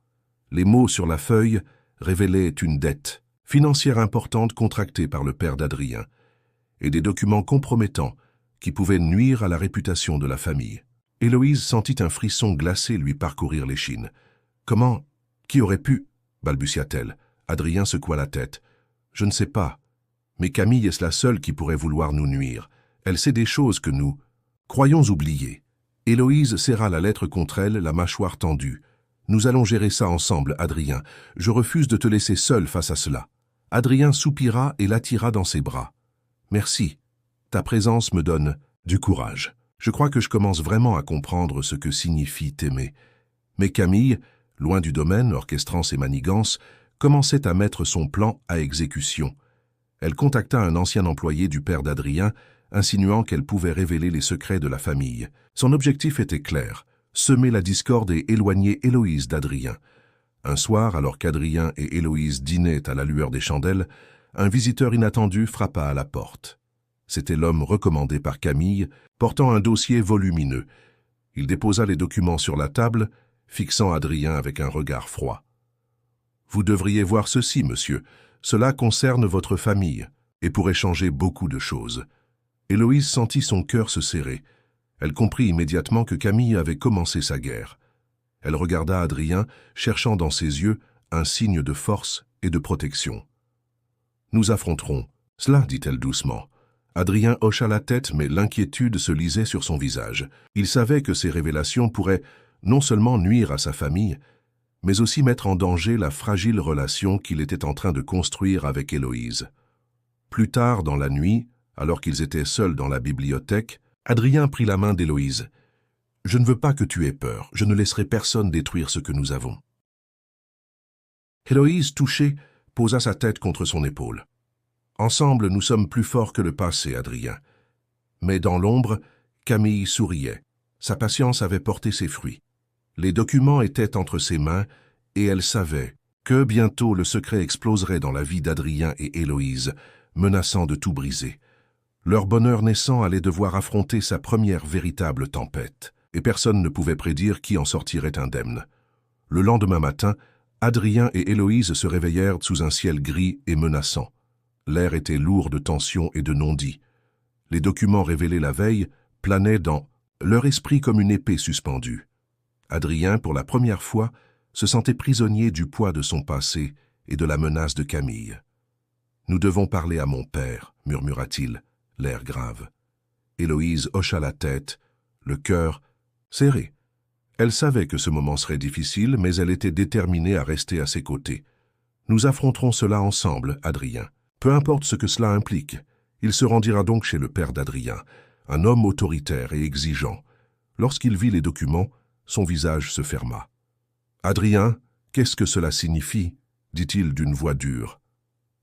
Les mots sur la feuille révélaient une dette financière importante contractée par le père d'Adrien, et des documents compromettants qui pouvaient nuire à la réputation de la famille. Héloïse sentit un frisson glacé lui parcourir l'échine. « Comment? Qui aurait pu ?» balbutia-t-elle. Adrien secoua la tête. « Je ne sais pas. Mais Camille est la seule qui pourrait vouloir nous nuire. Elle sait des choses que nous croyons oublier. » Héloïse serra la lettre contre elle, la mâchoire tendue. « Nous allons gérer ça ensemble, Adrien. Je refuse de te laisser seul face à cela. » Adrien soupira et l'attira dans ses bras. « Merci. Ta présence me donne du courage. Je crois que je commence vraiment à comprendre ce que signifie t'aimer. » Mais Camille, loin du domaine, orchestrant ses manigances, commençait à mettre son plan à exécution. Elle contacta un ancien employé du père d'Adrien, insinuant qu'elle pouvait révéler les secrets de la famille. Son objectif était clair, semer la discorde et éloigner Héloïse d'Adrien. Un soir, alors qu'Adrien et Héloïse dînaient à la lueur des chandelles, un visiteur inattendu frappa à la porte. C'était l'homme recommandé par Camille, portant un dossier volumineux. Il déposa les documents sur la table, fixant Adrien avec un regard froid. « Vous devriez voir ceci, monsieur. Cela concerne votre famille. et pourrait changer beaucoup de choses. Héloïse sentit son cœur se serrer. Elle comprit immédiatement que Camille avait commencé sa guerre. Elle regarda Adrien, cherchant dans ses yeux un signe de force et de protection. « Nous affronterons. Cela, dit-elle doucement. » Adrien hocha la tête, mais l'inquiétude se lisait sur son visage. Il savait que ces révélations pourraient non seulement nuire à sa famille, mais aussi mettre en danger la fragile relation qu'il était en train de construire avec Héloïse. Plus tard, dans la nuit, alors qu'ils étaient seuls dans la bibliothèque, Adrien prit la main d'Héloïse. « Je ne veux pas que tu aies peur, je ne laisserai personne détruire ce que nous avons. » Héloïse, touchée, posa sa tête contre son épaule. « Ensemble, nous sommes plus forts que le passé, Adrien. » Mais dans l'ombre, Camille souriait. Sa patience avait porté ses fruits. Les documents étaient entre ses mains et elle savait que bientôt le secret exploserait dans la vie d'Adrien et Héloïse, menaçant de tout briser. Leur bonheur naissant allait devoir affronter sa première véritable tempête, et personne ne pouvait prédire qui en sortirait indemne. Le lendemain matin, Adrien et Héloïse se réveillèrent sous un ciel gris et menaçant. L'air était lourd de tension et de non-dits. Les documents révélés la veille planaient dans leur esprit comme une épée suspendue. Adrien, pour la première fois, se sentait prisonnier du poids de son passé et de la menace de Camille. « Nous devons parler à mon père, murmura-t-il, l'air grave. Héloïse hocha la tête, le cœur serré. Elle savait que ce moment serait difficile, mais elle était déterminée à rester à ses côtés. « Nous affronterons cela ensemble, Adrien. Peu importe ce que cela implique. » Il se rendira donc chez le père d'Adrien, un homme autoritaire et exigeant. Lorsqu'il vit les documents, son visage se ferma. « Adrien, qu'est-ce que cela signifie ?» dit-il d'une voix dure.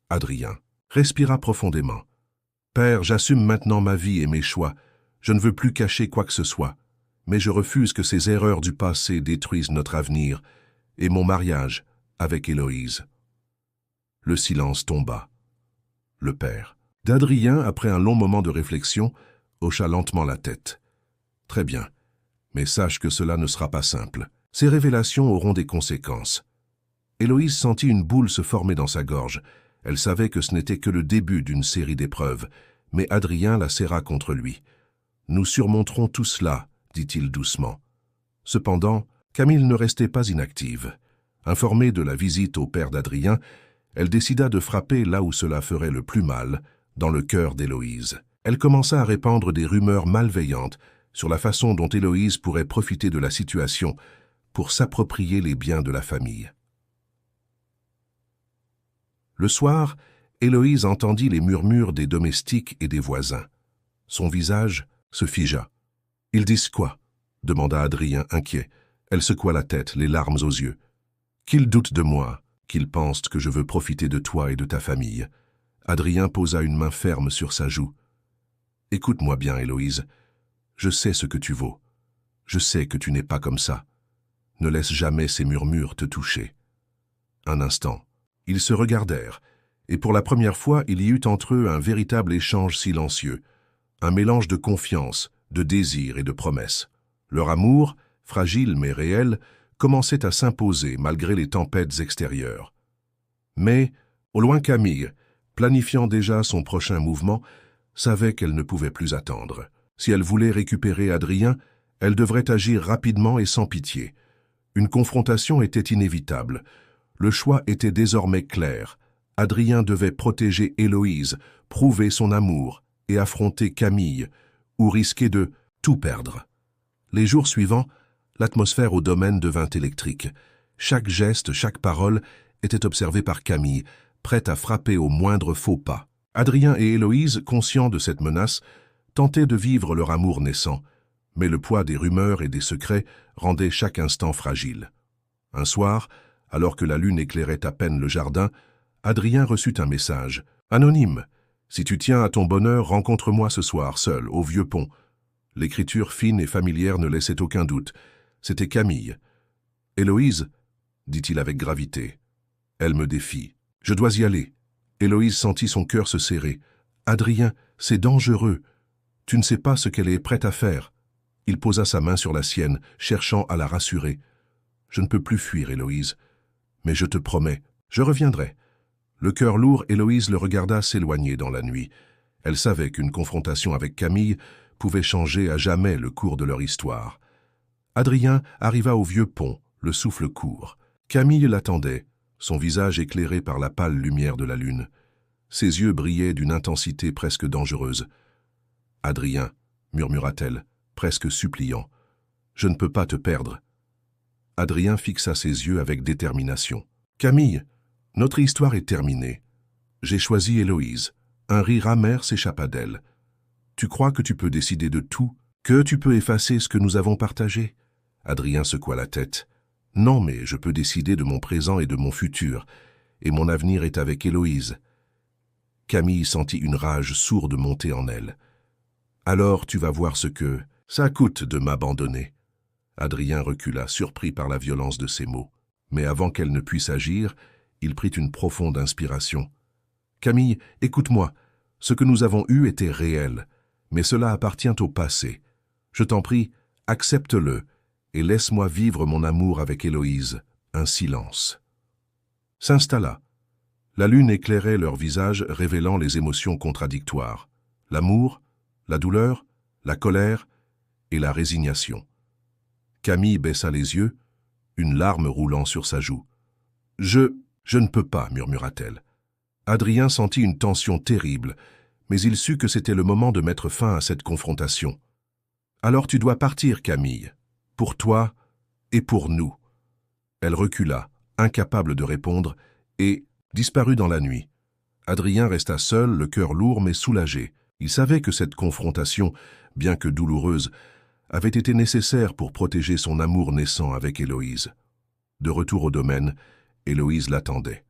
Adrien respira profondément. « Père, j'assume maintenant ma vie et mes choix. Je ne veux plus cacher quoi que ce soit. Mais je refuse que ces erreurs du passé détruisent notre avenir et mon mariage avec Héloïse. » Le silence tomba. Le père d'Adrien, après un long moment de réflexion, hocha lentement la tête. « Très bien, mais sache que cela ne sera pas simple. Ces révélations auront des conséquences. » Héloïse sentit une boule se former dans sa gorge. Elle savait que ce n'était que le début d'une série d'épreuves, mais Adrien la serra contre lui. « Nous surmonterons tout cela, » dit-il doucement. Cependant, Camille ne restait pas inactive. Informée de la visite au père d'Adrien, elle décida de frapper là où cela ferait le plus mal, dans le cœur d'Héloïse. Elle commença à répandre des rumeurs malveillantes sur la façon dont Héloïse pourrait profiter de la situation pour s'approprier les biens de la famille. Le soir, Héloïse entendit les murmures des domestiques et des voisins. Son visage se figea. « Ils disent quoi ?» demanda Adrien inquiet. Elle secoua la tête, les larmes aux yeux. « Qu'ils doutent de moi, qu'ils pensent que je veux profiter de toi et de ta famille. » Adrien posa une main ferme sur sa joue. « Écoute-moi bien, Héloïse. Je sais ce que tu vaux. Je sais que tu n'es pas comme ça. Ne laisse jamais ces murmures te toucher. » Un instant, ils se regardèrent, et pour la première fois, il y eut entre eux un véritable échange silencieux, un mélange de confiance, de désir et de promesses. Leur amour, fragile mais réel, commençait à s'imposer malgré les tempêtes extérieures. Mais, au loin, Camille, planifiant déjà son prochain mouvement, savait qu'elle ne pouvait plus attendre. Si elle voulait récupérer Adrien, elle devrait agir rapidement et sans pitié. Une confrontation était inévitable. Le choix était désormais clair. Adrien devait protéger Héloïse, prouver son amour et affronter Camille, ou risquer de tout perdre. Les jours suivants, l'atmosphère au domaine devint électrique. Chaque geste, chaque parole était observée par Camille, prête à frapper au moindre faux pas. Adrien et Héloïse, conscients de cette menace, tentaient de vivre leur amour naissant, mais le poids des rumeurs et des secrets rendait chaque instant fragile. Un soir, alors que la lune éclairait à peine le jardin, Adrien reçut un message. « Anonyme, si tu tiens à ton bonheur, rencontre-moi ce soir, seul, au vieux pont. » L'écriture fine et familière ne laissait aucun doute. C'était Camille. « Héloïse, dit-il avec gravité. Elle me défie. Je dois y aller. » Héloïse sentit son cœur se serrer. « Adrien, c'est dangereux. Tu ne sais pas ce qu'elle est prête à faire. » Il posa sa main sur la sienne, cherchant à la rassurer. « Je ne peux plus fuir, Héloïse. Mais je te promets, je reviendrai. Le cœur lourd, Héloïse le regarda s'éloigner dans la nuit. Elle savait qu'une confrontation avec Camille pouvait changer à jamais le cours de leur histoire. Adrien arriva au vieux pont, le souffle court. Camille l'attendait, son visage éclairé par la pâle lumière de la lune. Ses yeux brillaient d'une intensité presque dangereuse. « Adrien, » murmura-t-elle, presque suppliant, « je ne peux pas te perdre. » Adrien fixa ses yeux avec détermination. « Camille, notre histoire est terminée. J'ai choisi Héloïse. » Un rire amer s'échappa d'elle. « Tu crois que tu peux décider de tout, que tu peux effacer ce que nous avons partagé ?» Adrien secoua la tête. « Non, mais je peux décider de mon présent et de mon futur, et mon avenir est avec Héloïse. » Camille sentit une rage sourde monter en elle. « Alors tu vas voir ce que ça coûte de m'abandonner. » Adrien recula, surpris par la violence de ses mots. Mais avant qu'elle ne puisse agir, il prit une profonde inspiration. « Camille, écoute-moi. Ce que nous avons eu était réel, mais cela appartient au passé. Je t'en prie, accepte-le et laisse-moi vivre mon amour avec Héloïse. » Un silence s'installa. La lune éclairait leurs visages, révélant les émotions contradictoires. L'amour, la douleur, la colère et la résignation. Camille baissa les yeux, une larme roulant sur sa joue. « Je ne peux pas, » murmura-t-elle. Adrien sentit une tension terrible, mais il sut que c'était le moment de mettre fin à cette confrontation. « Alors tu dois partir, Camille, pour toi et pour nous. » Elle recula, incapable de répondre, et disparut dans la nuit. Adrien resta seul, le cœur lourd mais soulagé. Il savait que cette confrontation, bien que douloureuse, avait été nécessaire pour protéger son amour naissant avec Héloïse. De retour au domaine, Héloïse l'attendait.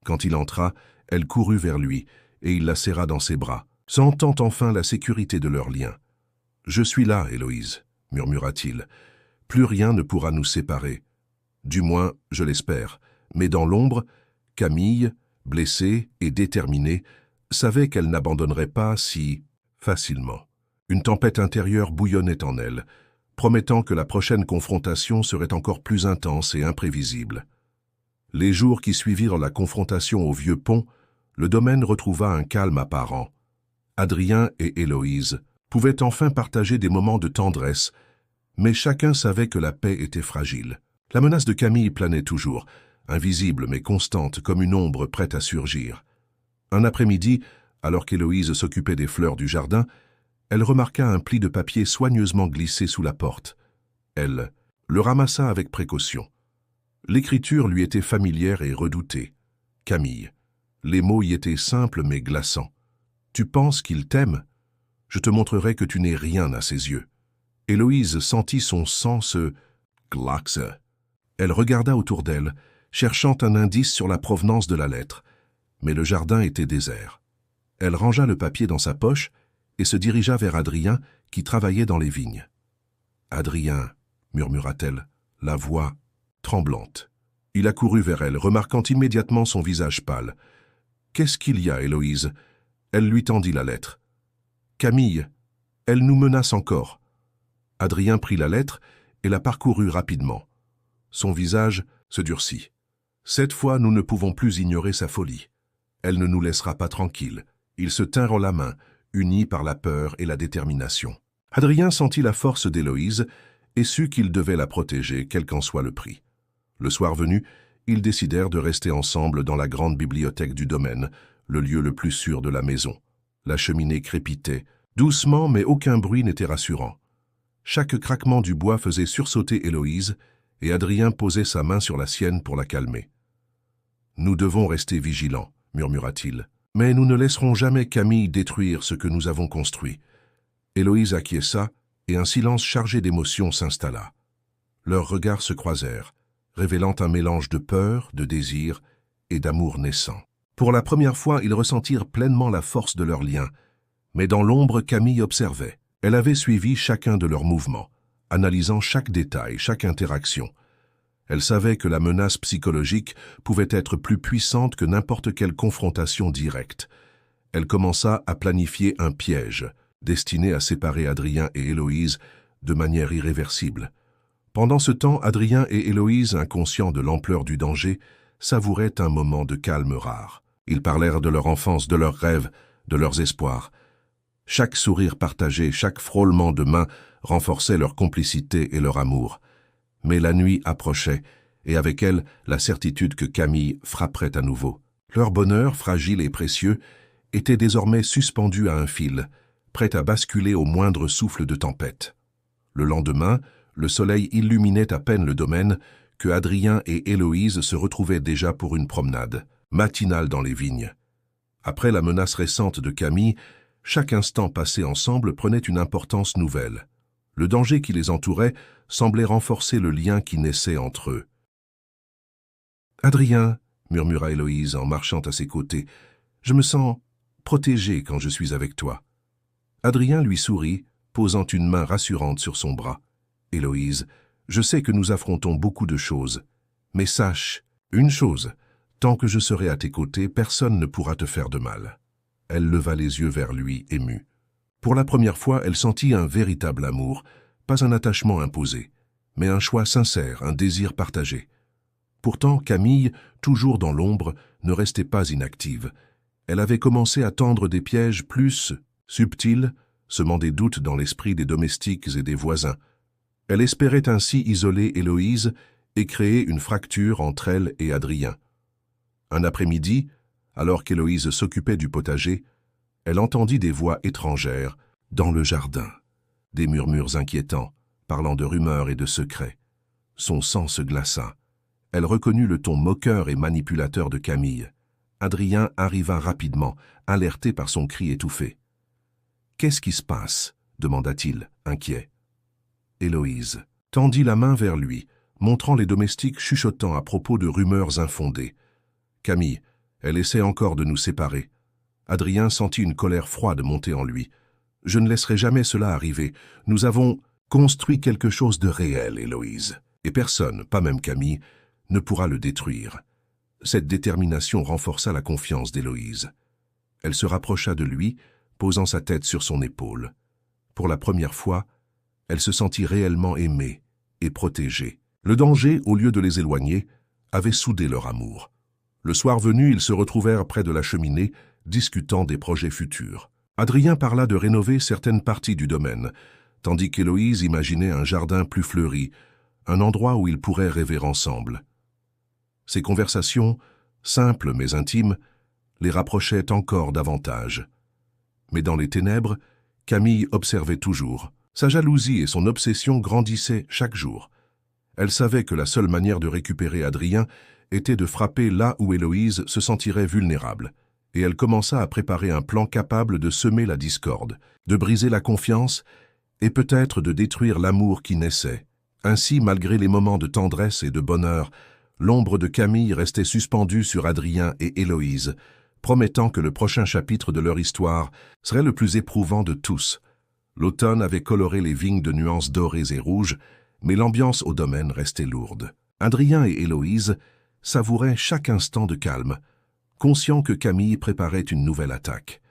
Quand il entra, elle courut vers lui, et il la serra dans ses bras, sentant enfin la sécurité de leur lien. « Je suis là, Héloïse, » murmura-t-il. « Plus rien ne pourra nous séparer. Du moins, je l'espère. » Mais dans l'ombre, Camille, blessée et déterminée, savait qu'elle n'abandonnerait pas si facilement. Une tempête intérieure bouillonnait en elle, promettant que la prochaine confrontation serait encore plus intense et imprévisible. Les jours qui suivirent la confrontation au vieux pont, le domaine retrouva un calme apparent. Adrien et Héloïse pouvaient enfin partager des moments de tendresse, mais chacun savait que la paix était fragile. La menace de Camille planait toujours, invisible mais constante comme une ombre prête à surgir. Un après-midi, alors qu'Héloïse s'occupait des fleurs du jardin, elle remarqua un pli de papier soigneusement glissé sous la porte. Elle le ramassa avec précaution. L'écriture lui était familière et redoutée. « Camille ». Les mots y étaient simples mais glaçants. « Tu penses qu'il t'aime ? Je te montrerai que tu n'es rien à ses yeux. » Héloïse sentit son sang se glacer. Elle regarda autour d'elle, cherchant un indice sur la provenance de la lettre, mais le jardin était désert. Elle rangea le papier dans sa poche et se dirigea vers Adrien qui travaillait dans les vignes. « Adrien » murmura-t-elle, la voix tremblante. Il accourut vers elle, remarquant immédiatement son visage pâle. « Qu'est-ce qu'il y a, Héloïse ?» Elle lui tendit la lettre. « Camille, elle nous menace encore. » Adrien prit la lettre et la parcourut rapidement. Son visage se durcit. « Cette fois, nous ne pouvons plus ignorer sa folie. Elle ne nous laissera pas tranquilles. » Ils se tinrent la main, unis par la peur et la détermination. Adrien sentit la force d'Héloïse et sut qu'il devait la protéger, quel qu'en soit le prix. Le soir venu, ils décidèrent de rester ensemble dans la grande bibliothèque du domaine, le lieu le plus sûr de la maison. La cheminée crépitait, doucement mais aucun bruit n'était rassurant. Chaque craquement du bois faisait sursauter Héloïse, et Adrien posait sa main sur la sienne pour la calmer. « Nous devons rester vigilants, » murmura-t-il. « Mais nous ne laisserons jamais Camille détruire ce que nous avons construit. » Héloïse acquiesça, et un silence chargé d'émotions s'installa. Leurs regards se croisèrent, révélant un mélange de peur, de désir et d'amour naissant. Pour la première fois, ils ressentirent pleinement la force de leur lien. Mais dans l'ombre, Camille observait. Elle avait suivi chacun de leurs mouvements, analysant chaque détail, chaque interaction. Elle savait que la menace psychologique pouvait être plus puissante que n'importe quelle confrontation directe. Elle commença à planifier un piège, destiné à séparer Adrien et Héloïse de manière irréversible. Pendant ce temps, Adrien et Héloïse, inconscients de l'ampleur du danger, savouraient un moment de calme rare. Ils parlèrent de leur enfance, de leurs rêves, de leurs espoirs. Chaque sourire partagé, chaque frôlement de main renforçait leur complicité et leur amour. Mais la nuit approchait, et avec elle la certitude que Camille frapperait à nouveau. Leur bonheur, fragile et précieux, était désormais suspendu à un fil, prêt à basculer au moindre souffle de tempête. Le lendemain, le soleil illuminait à peine le domaine que Adrien et Héloïse se retrouvaient déjà pour une promenade, matinale dans les vignes. Après la menace récente de Camille, chaque instant passé ensemble prenait une importance nouvelle. Le danger qui les entourait semblait renforcer le lien qui naissait entre eux. « Adrien, » murmura Héloïse en marchant à ses côtés, « je me sens protégée quand je suis avec toi. » Adrien lui sourit, posant une main rassurante sur son bras. « Héloïse, je sais que nous affrontons beaucoup de choses, mais sache une chose, tant que je serai à tes côtés, personne ne pourra te faire de mal. » Elle leva les yeux vers lui, émue. Pour la première fois, elle sentit un véritable amour, pas un attachement imposé, mais un choix sincère, un désir partagé. Pourtant, Camille, toujours dans l'ombre, ne restait pas inactive. Elle avait commencé à tendre des pièges plus subtils, semant des doutes dans l'esprit des domestiques et des voisins. Elle espérait ainsi isoler Héloïse et créer une fracture entre elle et Adrien. Un après-midi, alors qu'Héloïse s'occupait du potager, elle entendit des voix étrangères dans le jardin, des murmures inquiétants, parlant de rumeurs et de secrets. Son sang se glaça. Elle reconnut le ton moqueur et manipulateur de Camille. Adrien arriva rapidement, alerté par son cri étouffé. « Qu'est-ce qui se passe » demanda-t-il, inquiet. Héloïse tendit la main vers lui, montrant les domestiques chuchotant à propos de rumeurs infondées. « Camille, elle essaie encore de nous séparer. » Adrien sentit une colère froide monter en lui. « Je ne laisserai jamais cela arriver. Nous avons construit quelque chose de réel, Héloïse. Et personne, pas même Camille, ne pourra le détruire. » Cette détermination renforça la confiance d'Héloïse. Elle se rapprocha de lui, posant sa tête sur son épaule. Pour la première fois, elle se sentit réellement aimée et protégée. Le danger, au lieu de les éloigner, avait soudé leur amour. Le soir venu, ils se retrouvèrent près de la cheminée, discutant des projets futurs. Adrien parla de rénover certaines parties du domaine, tandis qu'Héloïse imaginait un jardin plus fleuri, un endroit où ils pourraient rêver ensemble. Ces conversations, simples mais intimes, les rapprochaient encore davantage. Mais dans les ténèbres, Camille observait toujours. Sa jalousie et son obsession grandissaient chaque jour. Elle savait que la seule manière de récupérer Adrien était de frapper là où Héloïse se sentirait vulnérable, et elle commença à préparer un plan capable de semer la discorde, de briser la confiance et peut-être de détruire l'amour qui naissait. Ainsi, malgré les moments de tendresse et de bonheur, l'ombre de Camille restait suspendue sur Adrien et Héloïse, promettant que le prochain chapitre de leur histoire serait le plus éprouvant de tous. L'automne avait coloré les vignes de nuances dorées et rouges, mais l'ambiance au domaine restait lourde. Adrien et Héloïse savouraient chaque instant de calme, conscients que Camille préparait une nouvelle attaque.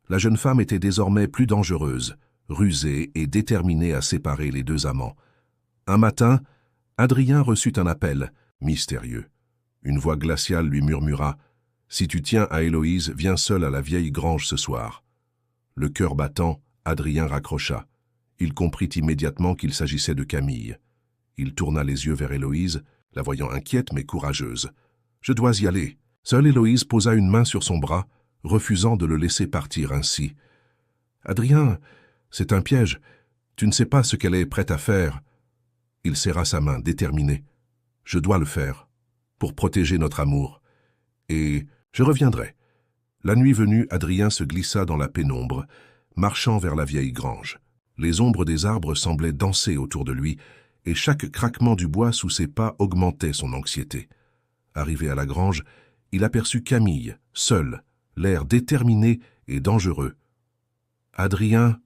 La jeune femme était désormais plus dangereuse, rusée et déterminée à séparer les deux amants. Un matin, Adrien reçut un appel, mystérieux. Une voix glaciale lui murmura « Si tu tiens à Héloïse, viens seul à la vieille grange ce soir. » Le cœur battant, Adrien raccrocha. Il comprit immédiatement qu'il s'agissait de Camille. Il tourna les yeux vers Héloïse, la voyant inquiète mais courageuse. « Je dois y aller. » Seule Héloïse posa une main sur son bras, refusant de le laisser partir ainsi. « Adrien, c'est un piège. Tu ne sais pas ce qu'elle est prête à faire. » Il serra sa main, déterminé. « Je dois le faire, pour protéger notre amour. Et je reviendrai. » La nuit venue, Adrien se glissa dans la pénombre, marchant vers la vieille grange. Les ombres des arbres semblaient danser autour de lui, et chaque craquement du bois sous ses pas augmentait son anxiété. Arrivé à la grange, il aperçut Camille, seule, l'air déterminé et dangereux. « Adrien, »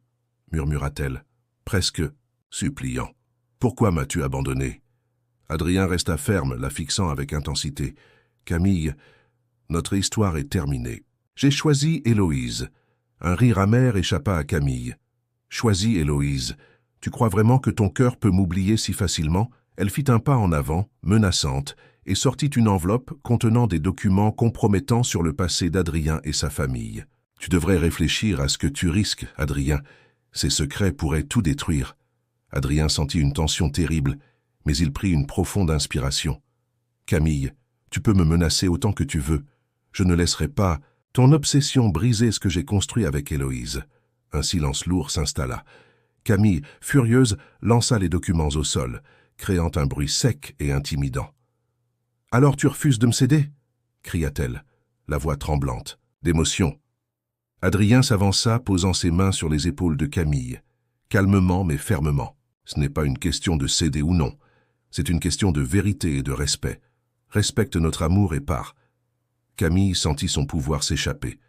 murmura-t-elle, presque suppliant. « Pourquoi m'as-tu abandonné ?» Adrien resta ferme, la fixant avec intensité. « Camille, notre histoire est terminée. J'ai choisi Héloïse. » Un rire amer échappa à Camille. « Choisis, Héloïse. Tu crois vraiment que ton cœur peut m'oublier si facilement ?» Elle fit un pas en avant, menaçante, et sortit une enveloppe contenant des documents compromettants sur le passé d'Adrien et sa famille. « Tu devrais réfléchir à ce que tu risques, Adrien. Ces secrets pourraient tout détruire. » Adrien sentit une tension terrible, mais il prit une profonde inspiration. « Camille, tu peux me menacer autant que tu veux. Je ne laisserai pas ton obsession briser ce que j'ai construit avec Héloïse. » Un silence lourd s'installa. Camille, furieuse, lança les documents au sol, créant un bruit sec et intimidant. « Alors tu refuses de me céder ?» cria-t-elle, la voix tremblante, d'émotion. Adrien s'avança, posant ses mains sur les épaules de Camille, calmement mais fermement. « Ce n'est pas une question de céder ou non, c'est une question de vérité et de respect. Respecte notre amour et pars. » Camille sentit son pouvoir s'échapper.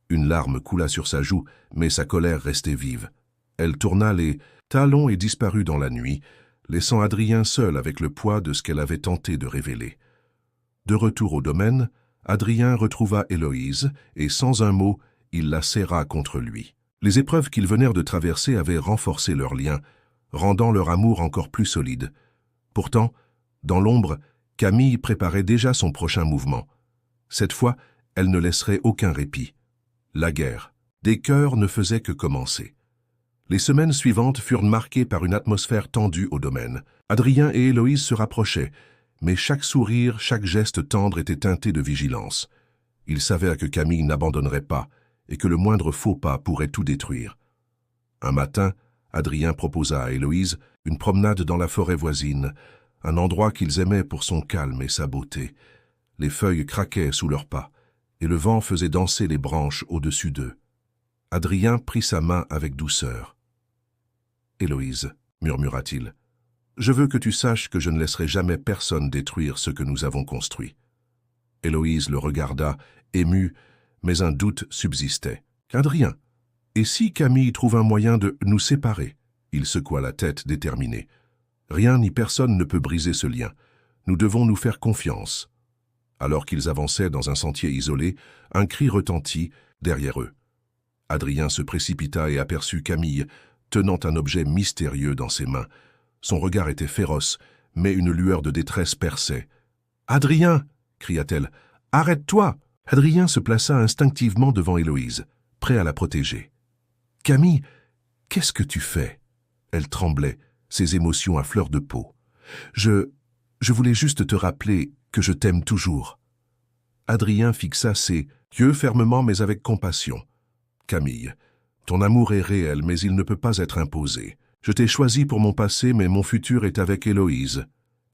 Une larme coula sur sa joue, mais sa colère restait vive. Elle tourna les talons et disparut dans la nuit, laissant Adrien seul avec le poids de ce qu'elle avait tenté de révéler. De retour au domaine, Adrien retrouva Héloïse et, sans un mot, il la serra contre lui. Les épreuves qu'ils venèrent de traverser avaient renforcé leur lien, rendant leur amour encore plus solide. Pourtant, dans l'ombre, Camille préparait déjà son prochain mouvement. Cette fois, elle ne laisserait aucun répit. La guerre des cœurs ne faisait que commencer. Les semaines suivantes furent marquées par une atmosphère tendue au domaine. Adrien et Héloïse se rapprochaient, mais chaque sourire, chaque geste tendre était teinté de vigilance. Ils savaient que Camille n'abandonnerait pas et que le moindre faux pas pourrait tout détruire. Un matin, Adrien proposa à Héloïse une promenade dans la forêt voisine, un endroit qu'ils aimaient pour son calme et sa beauté. Les feuilles craquaient sous leurs pas, et le vent faisait danser les branches au-dessus d'eux. Adrien prit sa main avec douceur. « Héloïse, murmura-t-il, je veux que tu saches que je ne laisserai jamais personne détruire ce que nous avons construit. » Héloïse le regarda, émue, mais un doute subsistait. « Adrien, et si Camille trouve un moyen de nous séparer ?» Il secoua la tête déterminé. « Rien ni personne ne peut briser ce lien. Nous devons nous faire confiance. » Alors qu'ils avançaient dans un sentier isolé, un cri retentit derrière eux. Adrien se précipita et aperçut Camille, tenant un objet mystérieux dans ses mains. Son regard était féroce, mais une lueur de détresse perçait. « Adrien !» cria-t-elle. « Arrête-toi !» Adrien se plaça instinctivement devant Héloïse, prêt à la protéger. « Camille, qu'est-ce que tu fais ?» Elle tremblait, ses émotions à fleur de peau. « Je voulais juste te rappeler que je t'aime toujours. » Adrien fixa ses yeux fermement mais avec compassion. « Camille, ton amour est réel mais il ne peut pas être imposé. Je t'ai choisi pour mon passé mais mon futur est avec Héloïse. »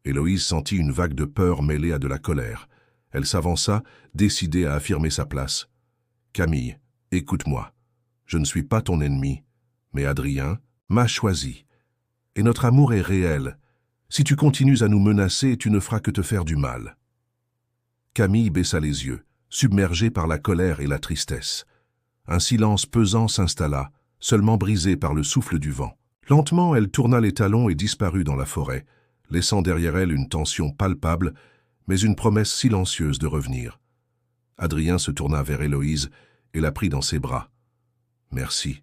Héloïse sentit une vague de peur mêlée à de la colère. Elle s'avança, décidée à affirmer sa place. « Camille, écoute-moi. Je ne suis pas ton ennemi, mais Adrien m'a choisi. Et notre amour est réel. Si tu continues à nous menacer, tu ne feras que te faire du mal. » Camille baissa les yeux, submergée par la colère et la tristesse. Un silence pesant s'installa, seulement brisé par le souffle du vent. Lentement, elle tourna les talons et disparut dans la forêt, laissant derrière elle une tension palpable, mais une promesse silencieuse de revenir. Adrien se tourna vers Héloïse et la prit dans ses bras. « Merci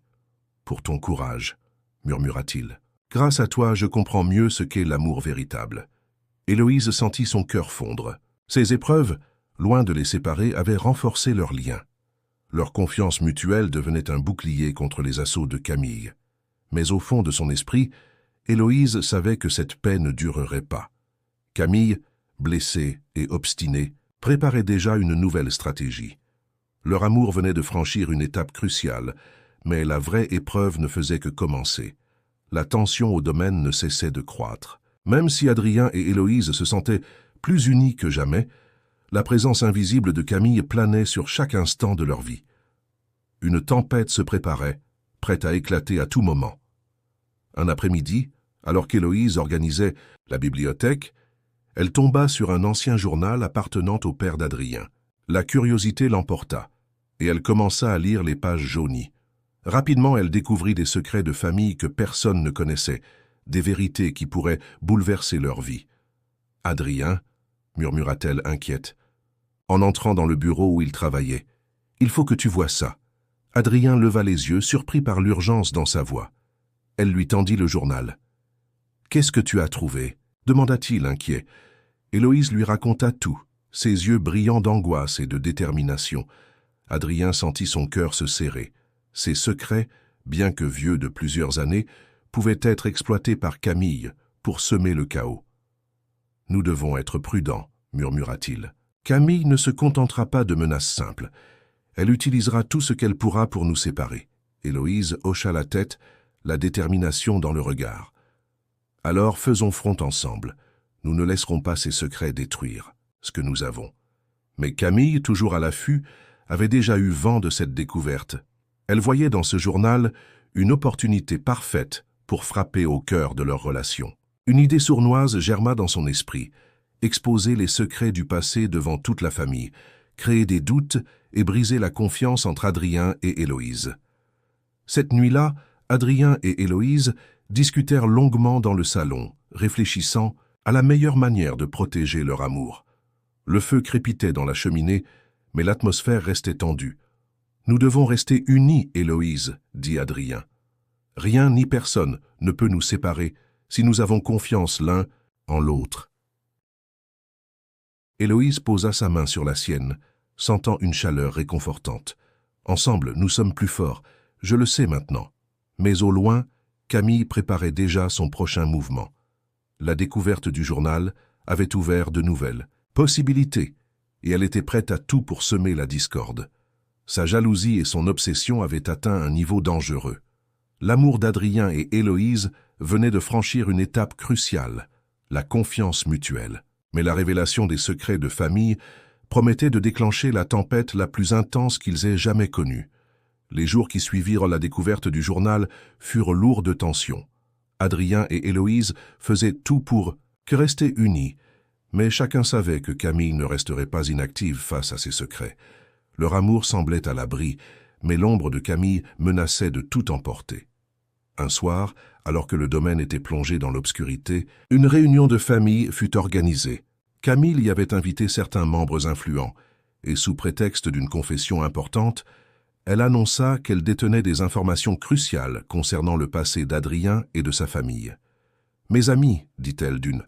pour ton courage, » murmura-t-il. « Grâce à toi, je comprends mieux ce qu'est l'amour véritable. » Héloïse sentit son cœur fondre. Ces épreuves, loin de les séparer, avaient renforcé leur lien. Leur confiance mutuelle devenait un bouclier contre les assauts de Camille. Mais au fond de son esprit, Héloïse savait que cette paix ne durerait pas. Camille, blessée et obstinée, préparait déjà une nouvelle stratégie. Leur amour venait de franchir une étape cruciale, mais la vraie épreuve ne faisait que commencer. La tension au domaine ne cessait de croître. Même si Adrien et Héloïse se sentaient plus unis que jamais, la présence invisible de Camille planait sur chaque instant de leur vie. Une tempête se préparait, prête à éclater à tout moment. Un après-midi, alors qu'Héloïse organisait la bibliothèque, elle tomba sur un ancien journal appartenant au père d'Adrien. La curiosité l'emporta, et elle commença à lire les pages jaunies. Rapidement, elle découvrit des secrets de famille que personne ne connaissait, des vérités qui pourraient bouleverser leur vie. « Adrien » murmura-t-elle inquiète, en entrant dans le bureau où il travaillait. « Il faut que tu vois ça. » Adrien leva les yeux, surpris par l'urgence dans sa voix. Elle lui tendit le journal. « Qu'est-ce que tu as trouvé ?» demanda-t-il inquiet. Héloïse lui raconta tout, ses yeux brillants d'angoisse et de détermination. Adrien sentit son cœur se serrer. Ses secrets, bien que vieux de plusieurs années, pouvaient être exploités par Camille pour semer le chaos. « Nous devons être prudents », murmura-t-il. « Camille ne se contentera pas de menaces simples. Elle utilisera tout ce qu'elle pourra pour nous séparer. » Héloïse hocha la tête, la détermination dans le regard. « Alors faisons front ensemble. Nous ne laisserons pas ces secrets détruire ce que nous avons. » Mais Camille, toujours à l'affût, avait déjà eu vent de cette découverte. Elle voyait dans ce journal une opportunité parfaite pour frapper au cœur de leur relation. Une idée sournoise germa dans son esprit, exposer les secrets du passé devant toute la famille, créer des doutes et briser la confiance entre Adrien et Héloïse. Cette nuit-là, Adrien et Héloïse discutèrent longuement dans le salon, réfléchissant à la meilleure manière de protéger leur amour. Le feu crépitait dans la cheminée, mais l'atmosphère restait tendue. « Nous devons rester unis, Héloïse, » dit Adrien. « Rien ni personne ne peut nous séparer si nous avons confiance l'un en l'autre. » Héloïse posa sa main sur la sienne, sentant une chaleur réconfortante. « Ensemble, nous sommes plus forts, je le sais maintenant. » Mais au loin, Camille préparait déjà son prochain mouvement. La découverte du journal avait ouvert de nouvelles possibilités, et elle était prête à tout pour semer la discorde. Sa jalousie et son obsession avaient atteint un niveau dangereux. L'amour d'Adrien et Héloïse venait de franchir une étape cruciale, la confiance mutuelle. Mais la révélation des secrets de famille promettait de déclencher la tempête la plus intense qu'ils aient jamais connue. Les jours qui suivirent la découverte du journal furent lourds de tension. Adrien et Héloïse faisaient tout pour rester unis, mais chacun savait que Camille ne resterait pas inactive face à ses secrets. Leur amour semblait à l'abri, mais l'ombre de Camille menaçait de tout emporter. Un soir, alors que le domaine était plongé dans l'obscurité, une réunion de famille fut organisée. Camille y avait invité certains membres influents, et sous prétexte d'une confession importante, elle annonça qu'elle détenait des informations cruciales concernant le passé d'Adrien et de sa famille. « Mes amis, dit-elle d'une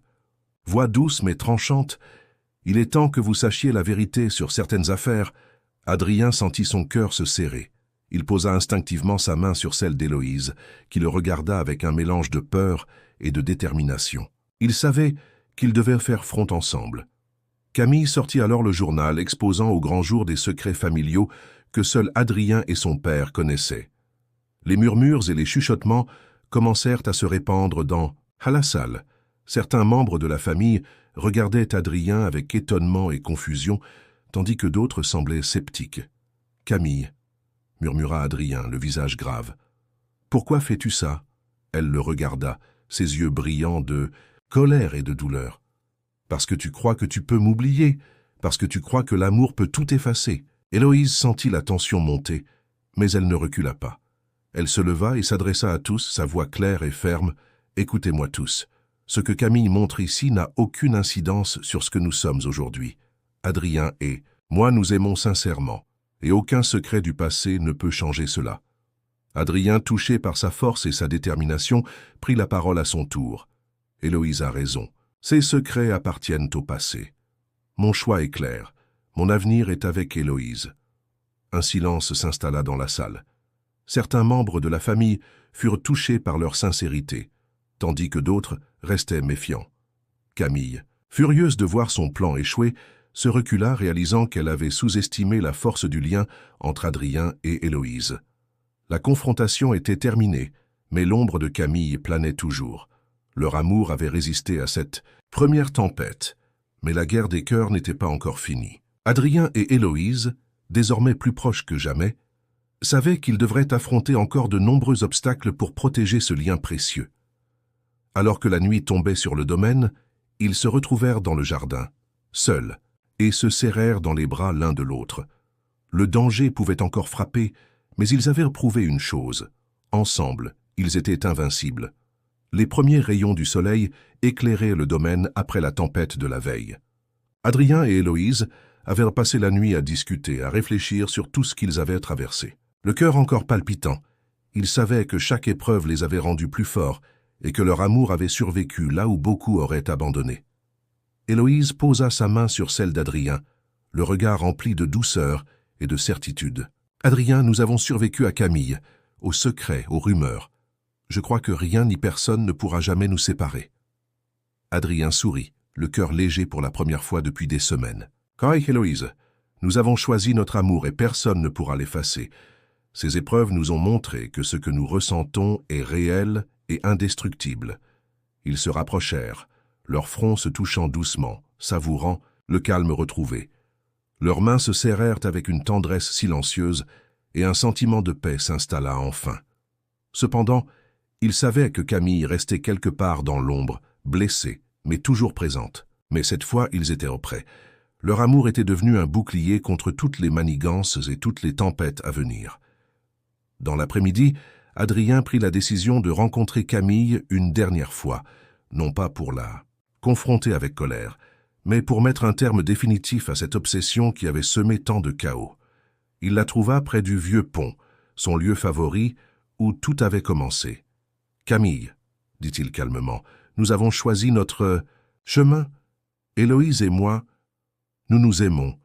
voix douce mais tranchante, il est temps que vous sachiez la vérité sur certaines affaires. » Adrien sentit son cœur se serrer. Il posa instinctivement sa main sur celle d'Héloïse, qui le regarda avec un mélange de peur et de détermination. Il savait qu'ils devaient faire front ensemble. Camille sortit alors le journal exposant au grand jour des secrets familiaux que seuls Adrien et son père connaissaient. Les murmures et les chuchotements commencèrent à se répandre dans la salle. Certains membres de la famille regardaient Adrien avec étonnement et confusion, tandis que d'autres semblaient sceptiques. « Camille, » murmura Adrien, le visage grave. « Pourquoi fais-tu ça ?» Elle le regarda, ses yeux brillants de colère et de douleur. « Parce que tu crois que tu peux m'oublier, parce que tu crois que l'amour peut tout effacer. » Héloïse sentit la tension monter, mais elle ne recula pas. Elle se leva et s'adressa à tous, sa voix claire et ferme. « Écoutez-moi tous. Ce que Camille montre ici n'a aucune incidence sur ce que nous sommes aujourd'hui. Adrien et moi nous aimons sincèrement, et aucun secret du passé ne peut changer cela. » Adrien, touché par sa force et sa détermination, prit la parole à son tour. « Héloïse a raison. Ces secrets appartiennent au passé. Mon choix est clair. Mon avenir est avec Héloïse. » Un silence s'installa dans la salle. Certains membres de la famille furent touchés par leur sincérité, tandis que d'autres restaient méfiants. Camille, furieuse de voir son plan échouer, se recula réalisant qu'elle avait sous-estimé la force du lien entre Adrien et Héloïse. La confrontation était terminée, mais l'ombre de Camille planait toujours. Leur amour avait résisté à cette première tempête, mais la guerre des cœurs n'était pas encore finie. Adrien et Héloïse, désormais plus proches que jamais, savaient qu'ils devraient affronter encore de nombreux obstacles pour protéger ce lien précieux. Alors que la nuit tombait sur le domaine, ils se retrouvèrent dans le jardin, seuls, et se serrèrent dans les bras l'un de l'autre. Le danger pouvait encore frapper, mais ils avaient prouvé une chose. Ensemble, ils étaient invincibles. Les premiers rayons du soleil éclairaient le domaine après la tempête de la veille. Adrien et Héloïse avaient passé la nuit à discuter, à réfléchir sur tout ce qu'ils avaient traversé. Le cœur encore palpitant, ils savaient que chaque épreuve les avait rendus plus forts et que leur amour avait survécu là où beaucoup auraient abandonné. Héloïse posa sa main sur celle d'Adrien, le regard rempli de douceur et de certitude. « Adrien, nous avons survécu à Camille, aux secrets, aux rumeurs. Je crois que rien ni personne ne pourra jamais nous séparer. » Adrien sourit, le cœur léger pour la première fois depuis des semaines. « Kai, Héloïse, nous avons choisi notre amour et personne ne pourra l'effacer. Ces épreuves nous ont montré que ce que nous ressentons est réel et indestructible. » Ils se rapprochèrent, leurs fronts se touchant doucement, savourant le calme retrouvé. Leurs mains se serrèrent avec une tendresse silencieuse et un sentiment de paix s'installa enfin. Cependant, ils savaient que Camille restait quelque part dans l'ombre, blessée, mais toujours présente. Mais cette fois, ils étaient auprès. Leur amour était devenu un bouclier contre toutes les manigances et toutes les tempêtes à venir. Dans l'après-midi, Adrien prit la décision de rencontrer Camille une dernière fois, non pas pour la confronter avec colère, mais pour mettre un terme définitif à cette obsession qui avait semé tant de chaos. Il la trouva près du vieux pont, son lieu favori, où tout avait commencé. « Camille, dit-il calmement, nous avons choisi notre chemin. Héloïse et moi, nous nous aimons.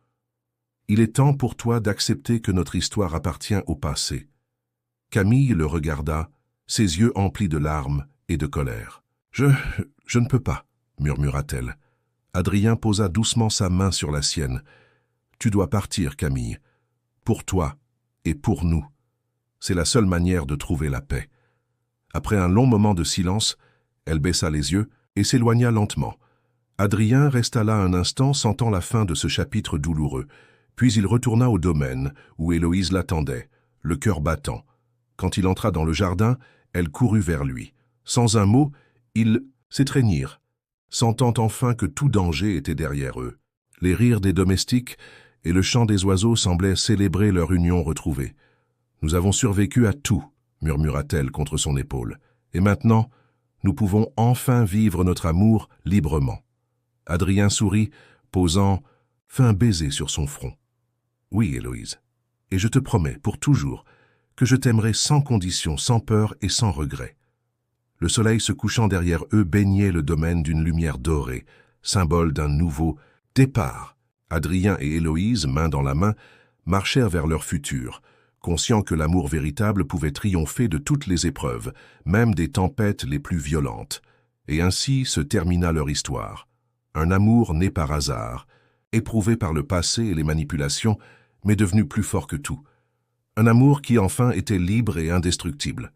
Il est temps pour toi d'accepter que notre histoire appartient au passé. » Camille le regarda, ses yeux emplis de larmes et de colère. « Je ne peux pas, » murmura-t-elle. Adrien posa doucement sa main sur la sienne. « Tu dois partir, Camille. Pour toi et pour nous. C'est la seule manière de trouver la paix. » Après un long moment de silence, elle baissa les yeux et s'éloigna lentement. Adrien resta là un instant, sentant la fin de ce chapitre douloureux. Puis il retourna au domaine, où Héloïse l'attendait, le cœur battant. Quand il entra dans le jardin, elle courut vers lui. Sans un mot, ils s'étreignirent, sentant enfin que tout danger était derrière eux. Les rires des domestiques et le chant des oiseaux semblaient célébrer leur union retrouvée. « Nous avons survécu à tout, » murmura-t-elle contre son épaule. « Et maintenant, nous pouvons enfin vivre notre amour librement. » Adrien sourit, posant fin baiser sur son front. « Oui, Héloïse, et je te promets, pour toujours, que je t'aimerai sans condition, sans peur et sans regret. » Le soleil se couchant derrière eux baignait le domaine d'une lumière dorée, symbole d'un nouveau départ. Adrien et Héloïse, main dans la main, marchèrent vers leur futur, conscients que l'amour véritable pouvait triompher de toutes les épreuves, même des tempêtes les plus violentes. Et ainsi se termina leur histoire. Un amour né par hasard, éprouvé par le passé et les manipulations, mais devenu plus fort que tout. Un amour qui enfin était libre et indestructible.